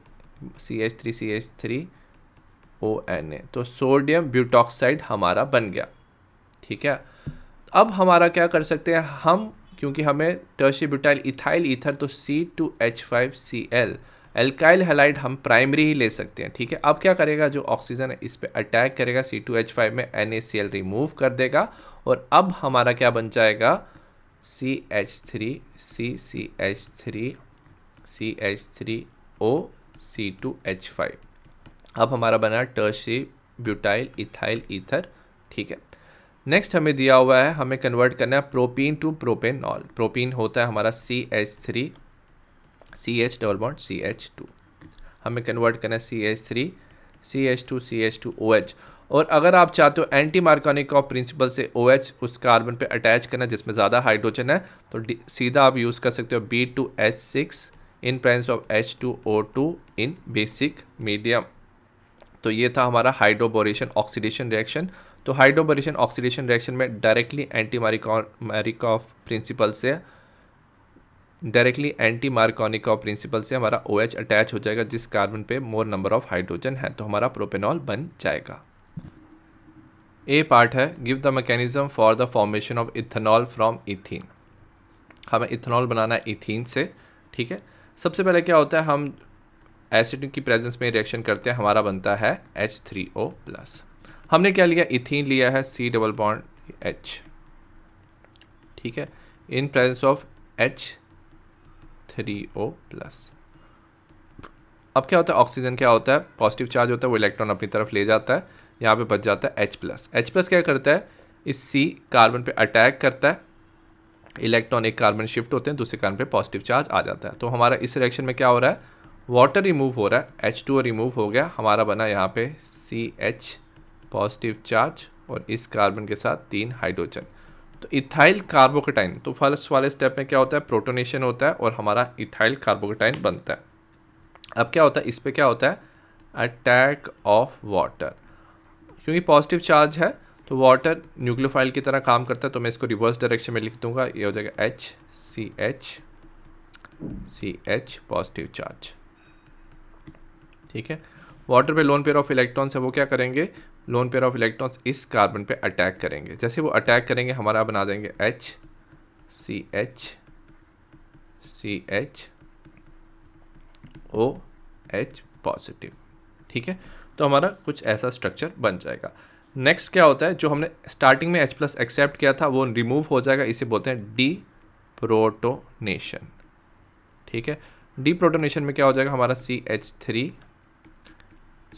CH3CH3ONA, तो सोडियम ब्यूटॉक्साइड हमारा बन गया। ठीक है, अब हमारा क्या कर सकते हैं हम, क्योंकि हमें टर्शियरी ब्यूटाइल इथाइल ईथर तो C2H5Cl एल्काइल हैलाइड हम प्राइमरी ही ले सकते हैं। ठीक है, अब क्या करेगा, जो ऑक्सीजन है इस पे अटैक करेगा, C2H5 में NaCl रिमूव कर देगा, और अब हमारा क्या बन जाएगा CH3 CCH3 CH3O C2H5। अब हमारा बना टर्शियरी ब्यूटाइल इथाइल ईथर। ठीक है, नेक्स्ट हमें दिया हुआ है, हमें कन्वर्ट करना है प्रोपीन टू प्रोपेनॉल। प्रोपीन होता है हमारा CH3 CH double bond CH2, हमें कन्वर्ट करना है CH3 CH2 CH2OH। और अगर आप चाहते हो एंटी मार्कोनिकॉफ प्रिंसिपल से OH उस कार्बन पे अटैच करना जिसमें ज़्यादा हाइड्रोजन है, तो सीधा आप यूज़ कर सकते हो B2H6 in presence of H2O2 in basic medium. तो ये था हमारा हाइड्रोबोरेशन ऑक्सीडेशन रिएक्शन। तो हाइड्रोबोरेशन ऑक्सीडेशन रिएक्शन में डायरेक्टली एंटी मार्कोनिकॉफ प्रिंसिपल से हमारा OH अटैच हो जाएगा जिस कार्बन पे मोर नंबर ऑफ हाइड्रोजन है, तो हमारा प्रोपेनॉल बन जाएगा। ए पार्ट है, give the mechanism for the formation of ethanol from ethene. हमें इथेनॉल बनाना है इथीन से। ठीक है, सबसे पहले क्या होता है, हम एसिड की प्रेजेंस में रिएक्शन करते हैं, हमारा बनता है H3O+। हमने क्या लिया, इथीन लिया है C डबल बॉन्ड H। ठीक है, इन प्रेजेंस ऑफ H3O+। अब क्या होता है, ऑक्सीजन क्या होता है, पॉजिटिव चार्ज होता है, वो इलेक्ट्रॉन अपनी तरफ ले जाता है, यहाँ पे बच जाता है H+। H+ क्या करता है, इस C कार्बन पे अटैक करता है, इलेक्ट्रॉन एक कार्बन शिफ्ट होते हैं, दूसरे कार्बन पे पॉजिटिव चार्ज आ जाता है। तो हमारा इस रिएक्शन में क्या हो रहा है, वाटर रिमूव हो रहा है, H2O रिमूव हो गया, हमारा बना यहाँ पे CH पॉजिटिव चार्ज और इस कार्बन के साथ 3 हाइड्रोजन। तो इथाइल कार्बोकेटाइन, तो फर्स्ट वाले स्टेप में क्या होता है, प्रोटोनेशन होता है और हमारा इथाइल कार्बोकेटाइन बनता है। अब क्या होता है, इस पर क्या होता है, अटैक ऑफ वाटर, क्योंकि पॉजिटिव चार्ज है तो वाटर न्यूक्लियोफाइल की तरह काम करता है। तो मैं इसको रिवर्स डायरेक्शन में लिख दूंगा, ये हो जाएगा HCH पॉजिटिव चार्ज। ठीक है, वाटर पे लोन पेयर ऑफ इलेक्ट्रॉन्स है, वो क्या करेंगे, लोन पेयर ऑफ इलेक्ट्रॉन्स इस कार्बन पे अटैक करेंगे, जैसे वो अटैक करेंगे हमारा बना देंगे HCHOH पॉजिटिव। ठीक है, तो हमारा कुछ ऐसा स्ट्रक्चर बन जाएगा। नेक्स्ट क्या होता है, जो हमने स्टार्टिंग में H+ एक्सेप्ट किया था वो रिमूव हो जाएगा, इसे बोलते हैं डी प्रोटोनेशन। ठीक है, डी प्रोटोनेशन में क्या हो जाएगा, हमारा CH3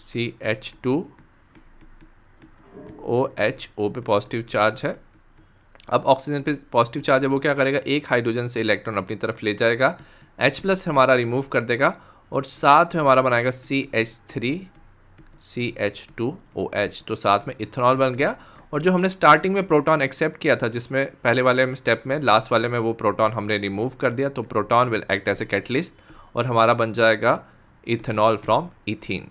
CH2 OH, O पे पॉजिटिव चार्ज है। अब ऑक्सीजन पे पॉजिटिव चार्ज है, वो क्या करेगा, एक हाइड्रोजन से इलेक्ट्रॉन अपनी तरफ ले जाएगा, H+ हमारा रिमूव कर देगा और साथ में हमारा बनाएगा CH3 CH2OH, तो साथ में इथेनॉल बन गया। और जो हमने स्टार्टिंग में प्रोटॉन एक्सेप्ट किया था, जिसमें पहले वाले स्टेप में, लास्ट वाले में वो प्रोटॉन हमने रिमूव कर दिया, तो proton will act as a catalyst और हमारा बन जाएगा इथेनॉल फ्रॉम इथीन।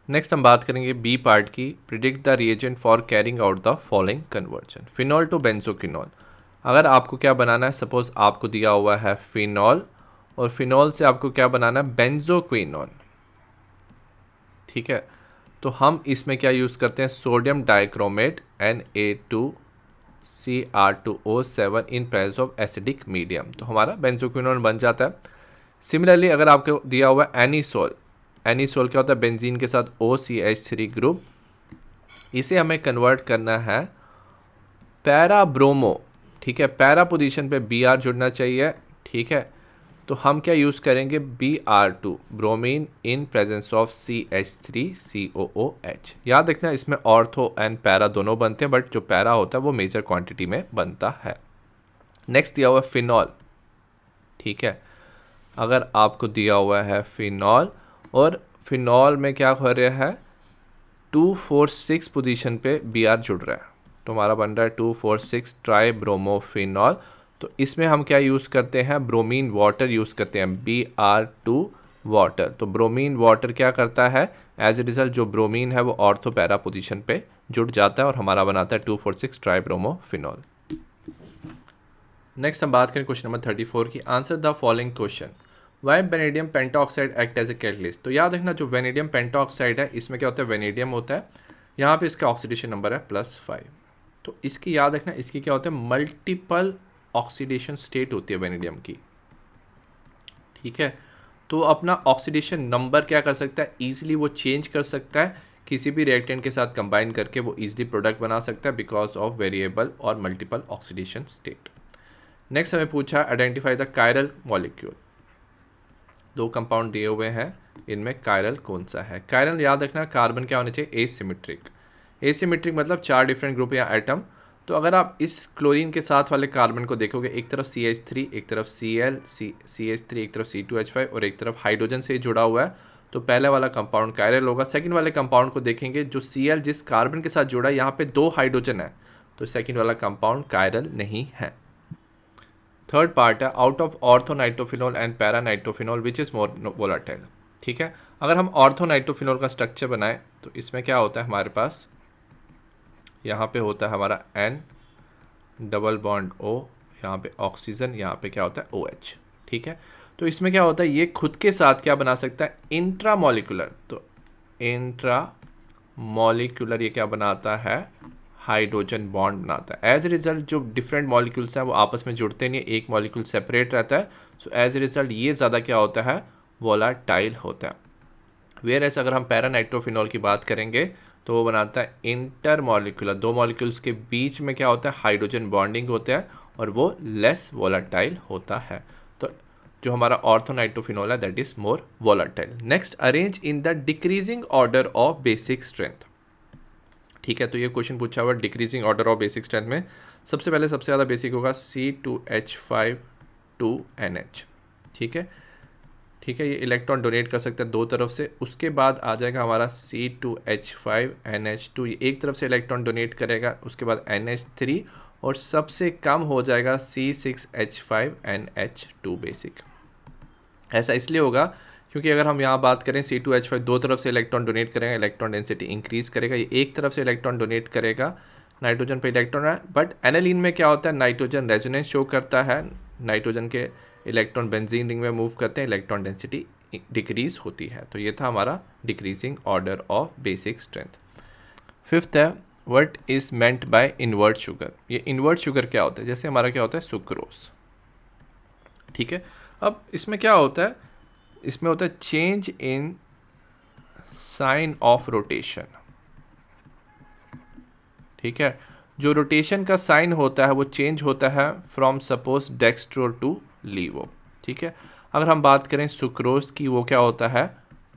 नेक्स्ट हम बात करेंगे बी पार्ट की, predict the reagent for carrying out the following conversion, phenol to benzoquinol. अगर आपको क्या बनाना है, सपोज आपको दिया हुआ है फिनॉल और फिनॉल से आपको क्या बनाना है, बेंजोक्विनॉल। ठीक है, तो हम इसमें क्या यूज़ करते हैं, sodium dichromate Na2Cr2O7 in presence of acidic medium, तो हमारा बेंजोक्विनोन बन जाता है। सिमिलरली अगर आपको दिया हुआ है एनीसोल, एनीसोल क्या होता है, बेंजीन के साथ OCH3 ग्रुप, इसे हमें कन्वर्ट करना है पैराब्रोमो। ठीक है, पैरा पोजीशन पे Br जुड़ना चाहिए। ठीक है, तो हम क्या यूज़ करेंगे, Br2 bromine in presence of CH3COOH। याद रखना इसमें ऑर्थो एंड पैरा दोनों बनते हैं, बट जो पैरा होता है वो मेजर क्वांटिटी में बनता है। नेक्स्ट दिया हुआ है फिनॉल। ठीक है, अगर आपको दिया हुआ है फिनॉल और फिनॉल में क्या हो रहा है, 2,4,6 पोजीशन पे Br जुड़ रहा है, तो हमारा बन रहा है 2,4,6 ट्राई ब्रोमोफिनॉल। तो इसमें हम क्या यूज़ करते हैं, ब्रोमीन वाटर यूज़ करते हैं, Br2 वाटर। तो ब्रोमीन वाटर क्या करता है, एज ए रिजल्ट जो ब्रोमीन है वो ऑर्थो पैरा पोजीशन पे जुड़ जाता है और हमारा बनाता है 2,4,6 ट्राई ब्रोमोफिनॉल। नेक्स्ट हम बात करें क्वेश्चन नंबर 34 की, answer the following question, why vanadium pentoxide act as a catalyst. तो याद रखना जो वेनेडियम पेंटाऑक्साइड है, इसमें क्या होता है, वेनेडियम होता है, यहाँ पे इसका ऑक्सीडेशन नंबर है +5। तो इसकी याद रखना, इसकी क्या होता है, मल्टीपल ऑक्सीडेशन स्टेट होती है वेनेडियम की। ठीक है, तो अपना ऑक्सीडेशन नंबर क्या कर सकता है, ईजिली वो चेंज कर सकता है, किसी भी रिएक्टेंट के साथ कंबाइन करके वो ईजिली प्रोडक्ट बना सकता है बिकॉज ऑफ वेरिएबल और मल्टीपल ऑक्सीडेशन स्टेट। नेक्स्ट हमें पूछा आइडेंटिफाई द कायरल मॉलिक्यूल। दो कंपाउंड दिए हुए हैं, इनमें कायरल कौन सा है। कायरल याद रखना, कार्बन क्या होना चाहिए, एसिमेट्रिक। एसिमेट्रिक मतलब 4 डिफरेंट ग्रुप या एटम। तो अगर आप इस क्लोरीन के साथ वाले कार्बन को देखोगे, एक तरफ CH3, एक तरफ Cl, CH3, एक तरफ C2H5 और एक तरफ हाइड्रोजन से जुड़ा हुआ है, तो पहले वाला कंपाउंड कायरल होगा। सेकंड वाले कंपाउंड को देखेंगे, जो Cl जिस कार्बन के साथ जुड़ा है, यहाँ पे 2 हाइड्रोजन है, तो सेकंड वाला कंपाउंड कायरल नहीं है। थर्ड पार्ट है, out of orthonitrophenol and paranitrophenol which is more volatile. ठीक है, अगर हम ऑर्थोनाइट्रोफिनॉल का स्ट्रक्चर बनाएं तो इसमें क्या होता है, हमारे पास यहाँ पे होता है हमारा N डबल बॉन्ड O, यहाँ पे ऑक्सीजन, यहाँ पे क्या होता है OH। ठीक है, तो इसमें क्या होता है, ये खुद के साथ क्या बना सकता है, इंट्रामॉलिक्यूलर। तो इंट्रामॉलिक्यूलर ये क्या बनाता है, हाइड्रोजन बॉन्ड बनाता है। एज ए रिजल्ट जो डिफरेंट मॉलिक्यूल्स हैं वो आपस में जुड़ते नहीं, एक मॉलिक्यूल सेपरेट रहता है। सो एज ए रिजल्ट ये ज़्यादा क्या होता है, वोलाटाइल होता है। वेयर एस अगर हम पैरानाइट्रोफिनॉल की बात करेंगे तो वो बनाता है इंटरमॉलिक्यूलर, 2 मॉलिक्यूल्स के बीच में क्या होता है, हाइड्रोजन बॉन्डिंग होता है और वो लेस वोलाटाइल होता है। तो जो हमारा ऑर्थोनाइट्रोफिनॉल है that is more volatile. Next, arrange in the decreasing order of basic strength. ठीक है, तो ये क्वेश्चन पूछा हुआ decreasing order of basic strength में सबसे पहले सबसे ज़्यादा बेसिक होगा C2H5 2NH। ठीक है, ठीक है, ये इलेक्ट्रॉन डोनेट कर सकता है 2 तरफ से। उसके बाद आ जाएगा हमारा C2H5NH2, ये एक तरफ से इलेक्ट्रॉन डोनेट करेगा, उसके बाद NH3 और सबसे कम हो जाएगा C6H5NH2 बेसिक। ऐसा इसलिए होगा क्योंकि अगर हम यहाँ बात करें C2H5 2 तरफ से इलेक्ट्रॉन डोनेट करेगा, इलेक्ट्रॉन डेंसिटी इंक्रीज करेगा, ये एक तरफ से इलेक्ट्रॉन डोनेट करेगा, नाइट्रोजन पे इलेक्ट्रॉन है। बट एनालिन में क्या होता है, नाइट्रोजन रेजोनेंस शो करता है, नाइट्रोजन के इलेक्ट्रॉन बेंजीन रिंग में मूव करते हैं, इलेक्ट्रॉन डेंसिटी डिक्रीज होती है। तो ये था हमारा decreasing order of basic strength. Fifth है, what is meant by invert sugar. ये इन्वर्ट शुगर क्या होता है, जैसे हमारा क्या होता है सुक्रोज। ठीक है, अब इसमें क्या होता है, इसमें होता है change in sign of rotation. ठीक है। जो रोटेशन का साइन होता है वो चेंज होता है फ्रॉम सपोज डेक्स्ट्रो टू लीवो, ठीक है। अगर हम बात करें सुक्रोज की, वो क्या होता है,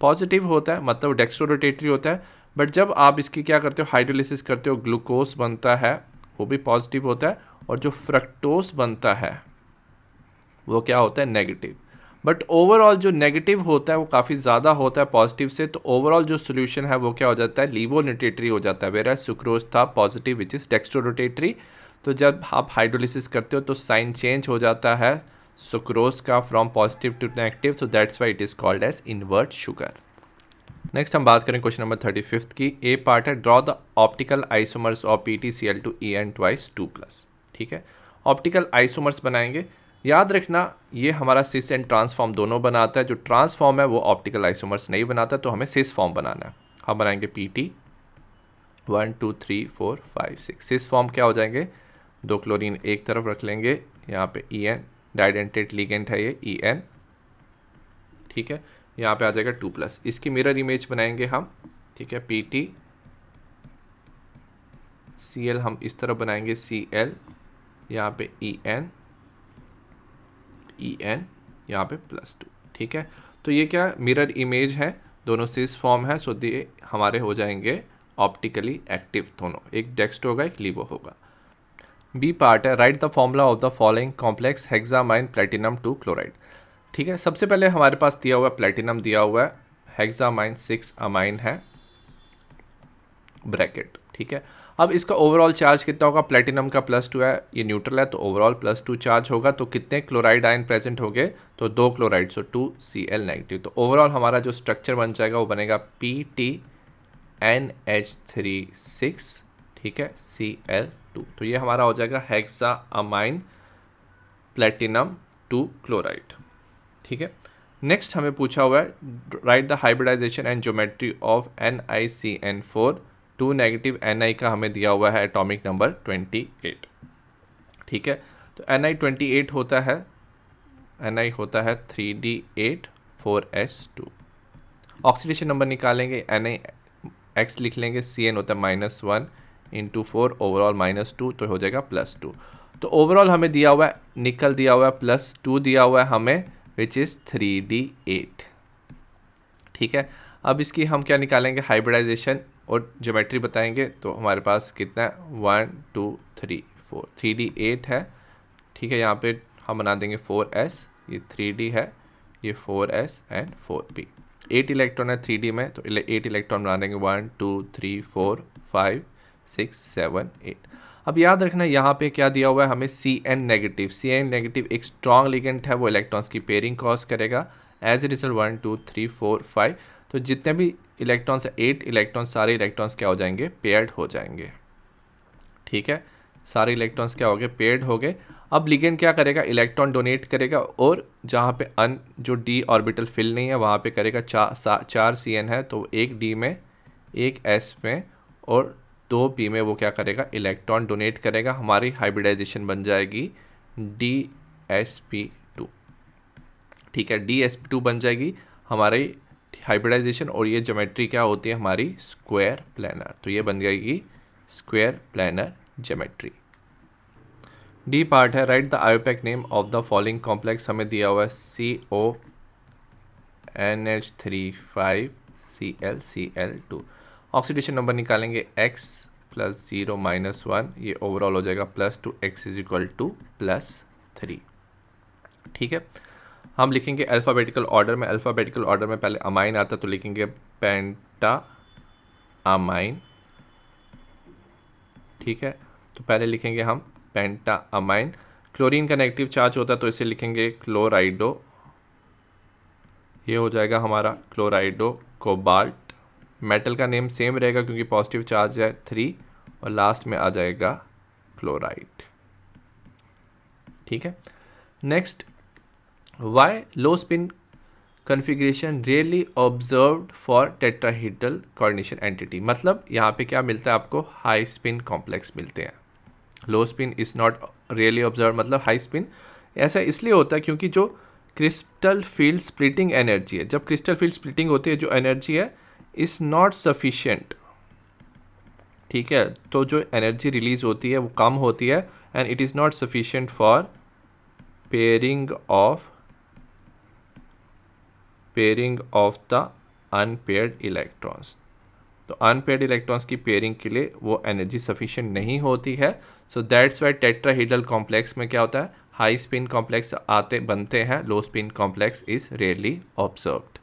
पॉजिटिव होता है, मतलब डेक्स्ट्रो रोटेटरी होता है। बट जब आप इसकी क्या करते हो, हाइड्रोलिसिस करते हो, ग्लूकोज बनता है, वो भी पॉजिटिव होता है। और जो फ्रक्टोज बनता है वो क्या होता है, नेगेटिव। बट ओवरऑल जो नेगेटिव होता है वो काफ़ी ज़्यादा होता है पॉजिटिव से, तो ओवरऑल जो सोल्यूशन है वो क्या हो जाता है, लीवो रोटेटरी हो जाता है। वेरा सुक्रोज था positive which is dextro rotatory. तो जब आप हाइड्रोलिसिस करते हो तो साइन चेंज हो जाता है सुक्रोज का from positive to negative, so that's why it is called as invert sugar. Next हम बात करें क्वेश्चन नंबर 35 की। ए पार्ट है, draw the optical isomers of PtCl2 En twice 2+, ठीक है। ऑप्टिकल आइसोमर्स बनाएंगे, याद रखना ये हमारा सिस एंड ट्रांसफॉर्म दोनों बनाता है। जो ट्रांसफॉर्म है वो ऑप्टिकल आइसोमर्स नहीं बनाता, तो हमें सिस फॉर्म बनाना है। हम बनाएंगे Pt 1 2 3 4 5 6। सिस फॉर्म क्या हो जाएंगे, 2 क्लोरीन एक तरफ रख लेंगे, यहाँ पे En डाइडेंटेट लिगेंड है ये En, ठीक है। यहाँ पे आ जाएगा 2+, इसकी मिरर इमेज बनाएंगे हम, ठीक है। PtCl हम इस तरफ बनाएंगे Cl, यहाँ पे En यहाँ पे +2, ठीक है। तो ये क्या मिरर इमेज है, दोनों सिस फॉर्म है, सो ये हमारे हो जाएंगे ऑप्टिकली एक्टिव दोनों, एक डेक्स्ट्रो होगा एक लीवो होगा। बी पार्ट है, write the formula of the following complex hexammine platinum 2 chloride, ठीक है। सबसे पहले हमारे पास दिया हुआ प्लेटिनम दिया हुआ है, हेक्सामाइन 6 अमाइन है, ब्रैकेट, ठीक है। अब इसका ओवरऑल चार्ज कितना होगा, प्लेटिनम का +2 है, ये न्यूट्रल है तो ओवरऑल +2 चार्ज होगा। तो कितने क्लोराइड आयन प्रेजेंट हो गए, तो 2 क्लोराइड, सो 2Cl नेगेटिव। तो ओवरऑल हमारा जो स्ट्रक्चर बन जाएगा वो बनेगा PtNH3 6, ठीक है, Cl2। तो ये हमारा हो जाएगा हेक्सा अमाइन प्लेटिनम 2 क्लोराइड, ठीक है। नेक्स्ट हमें पूछा हुआ है, write the hybridization and geometry of NiCN4 2 negative Ni का हमें दिया हुआ है एटॉमिक नंबर 28, ठीक है। तो Ni 28 होता है, Ni होता है 3D8 4s2। ऑक्सीडेशन नंबर निकालेंगे, NiX लिख लेंगे, Cn होता है -1 × 4 ओवरऑल -2, तो हो जाएगा +2। तो ओवरऑल हमें दिया हुआ है, निकल दिया हुआ है +2 दिया हुआ है हमें, विच इज़ 3D8, ठीक है। अब इसकी हम क्या निकालेंगे, हाइब्रिडाइजेशन और ज्योमेट्री बताएंगे। तो हमारे पास कितना है, 1 2 3 4, 3D8 है, ठीक है। यहाँ पे हम बना देंगे 4s, ये 3D है, ये 4s एंड 4p। 8 इलेक्ट्रॉन है 3D में, तो 8 इलेक्ट्रॉन बना देंगे, 1 2 3 4 5 6 7 8। अब याद रखना यहाँ पे क्या दिया हुआ है हमें, Cn नेगेटिव। Cn नेगेटिव एक स्ट्रॉन्ग लिगेंड है, वो इलेक्ट्रॉन्स की पेयरिंग कॉज करेगा। एज ए रिजल्ट 1 2 3 4 5, तो जितने भी इलेक्ट्रॉन्स है 8 इलेक्ट्रॉन्स, सारे इलेक्ट्रॉन्स क्या हो जाएंगे, पेयर्ड हो जाएंगे, ठीक है। सारे इलेक्ट्रॉन्स क्या हो गए, पेयर्ड हो गए। अब लिगेंड क्या करेगा, इलेक्ट्रॉन डोनेट करेगा, और जहाँ पे जो डी ऑर्बिटल फिल नहीं है वहाँ पे करेगा 4 Cn है, तो एक डी में, एक s में और 2 p में वो क्या करेगा, इलेक्ट्रॉन डोनेट करेगा। हमारी हाइब्रिडाइजेशन बन जाएगी DsP2, ठीक है, DsP2 बन जाएगी हमारी हाइब्रिडाइजेशन। और ये ज्योमेट्री क्या होती है हमारी, स्क्वायर प्लानर, तो ये बन जाएगी square planar geometry. D part है, write the IUPAC name of the following complex, हमें दिया हुआ है CONH3 5Cl Cl2। Oxidation number निकालेंगे, x + 0 - 1, ये ओवरऑल हो जाएगा +2, x = +3, ठीक है। हम लिखेंगे अल्फ़ाबेटिकल ऑर्डर में, अल्फ़ाबेटिकल ऑर्डर में पहले अमाइन आता तो लिखेंगे पेंटा अमाइन, ठीक है। तो पहले लिखेंगे हम पेंटा अमाइन। क्लोरीन का नेगेटिव चार्ज होता है तो इसे लिखेंगे क्लोराइडो, ये हो जाएगा हमारा क्लोराइडो कोबाल्ट। मेटल का नेम सेम रहेगा क्योंकि पॉजिटिव चार्ज है 3, और लास्ट में आ जाएगा क्लोराइड, ठीक है। Next, why low spin configuration really observed for tetrahedral coordination entity, मतलब यहाँ पे क्या मिलता है आपको, हाई स्पिन कॉम्प्लेक्स मिलते हैं। लो spin is not really observe, मतलब हाई स्पिन ऐसा इसलिए होता है क्योंकि जो क्रिस्टल फील्ड स्प्लिटिंग एनर्जी है, जब क्रिस्टल फील्ड स्प्लिटिंग होती है जो एनर्जी है इज नॉट सफिशिएंट ठीक है, तो जो एनर्जी रिलीज होती है वो कम होती है and it is not sufficient for pairing of the unpaired electrons. तो अनपेयर्ड इलेक्ट्रॉन्स की पेयरिंग के लिए वो एनर्जी सफिशिएंट नहीं होती है। So that's Y tetrahedral complex में क्या होता है, हाई स्पिन कॉम्प्लेक्स बनते हैं, लो spin complex is rarely observed.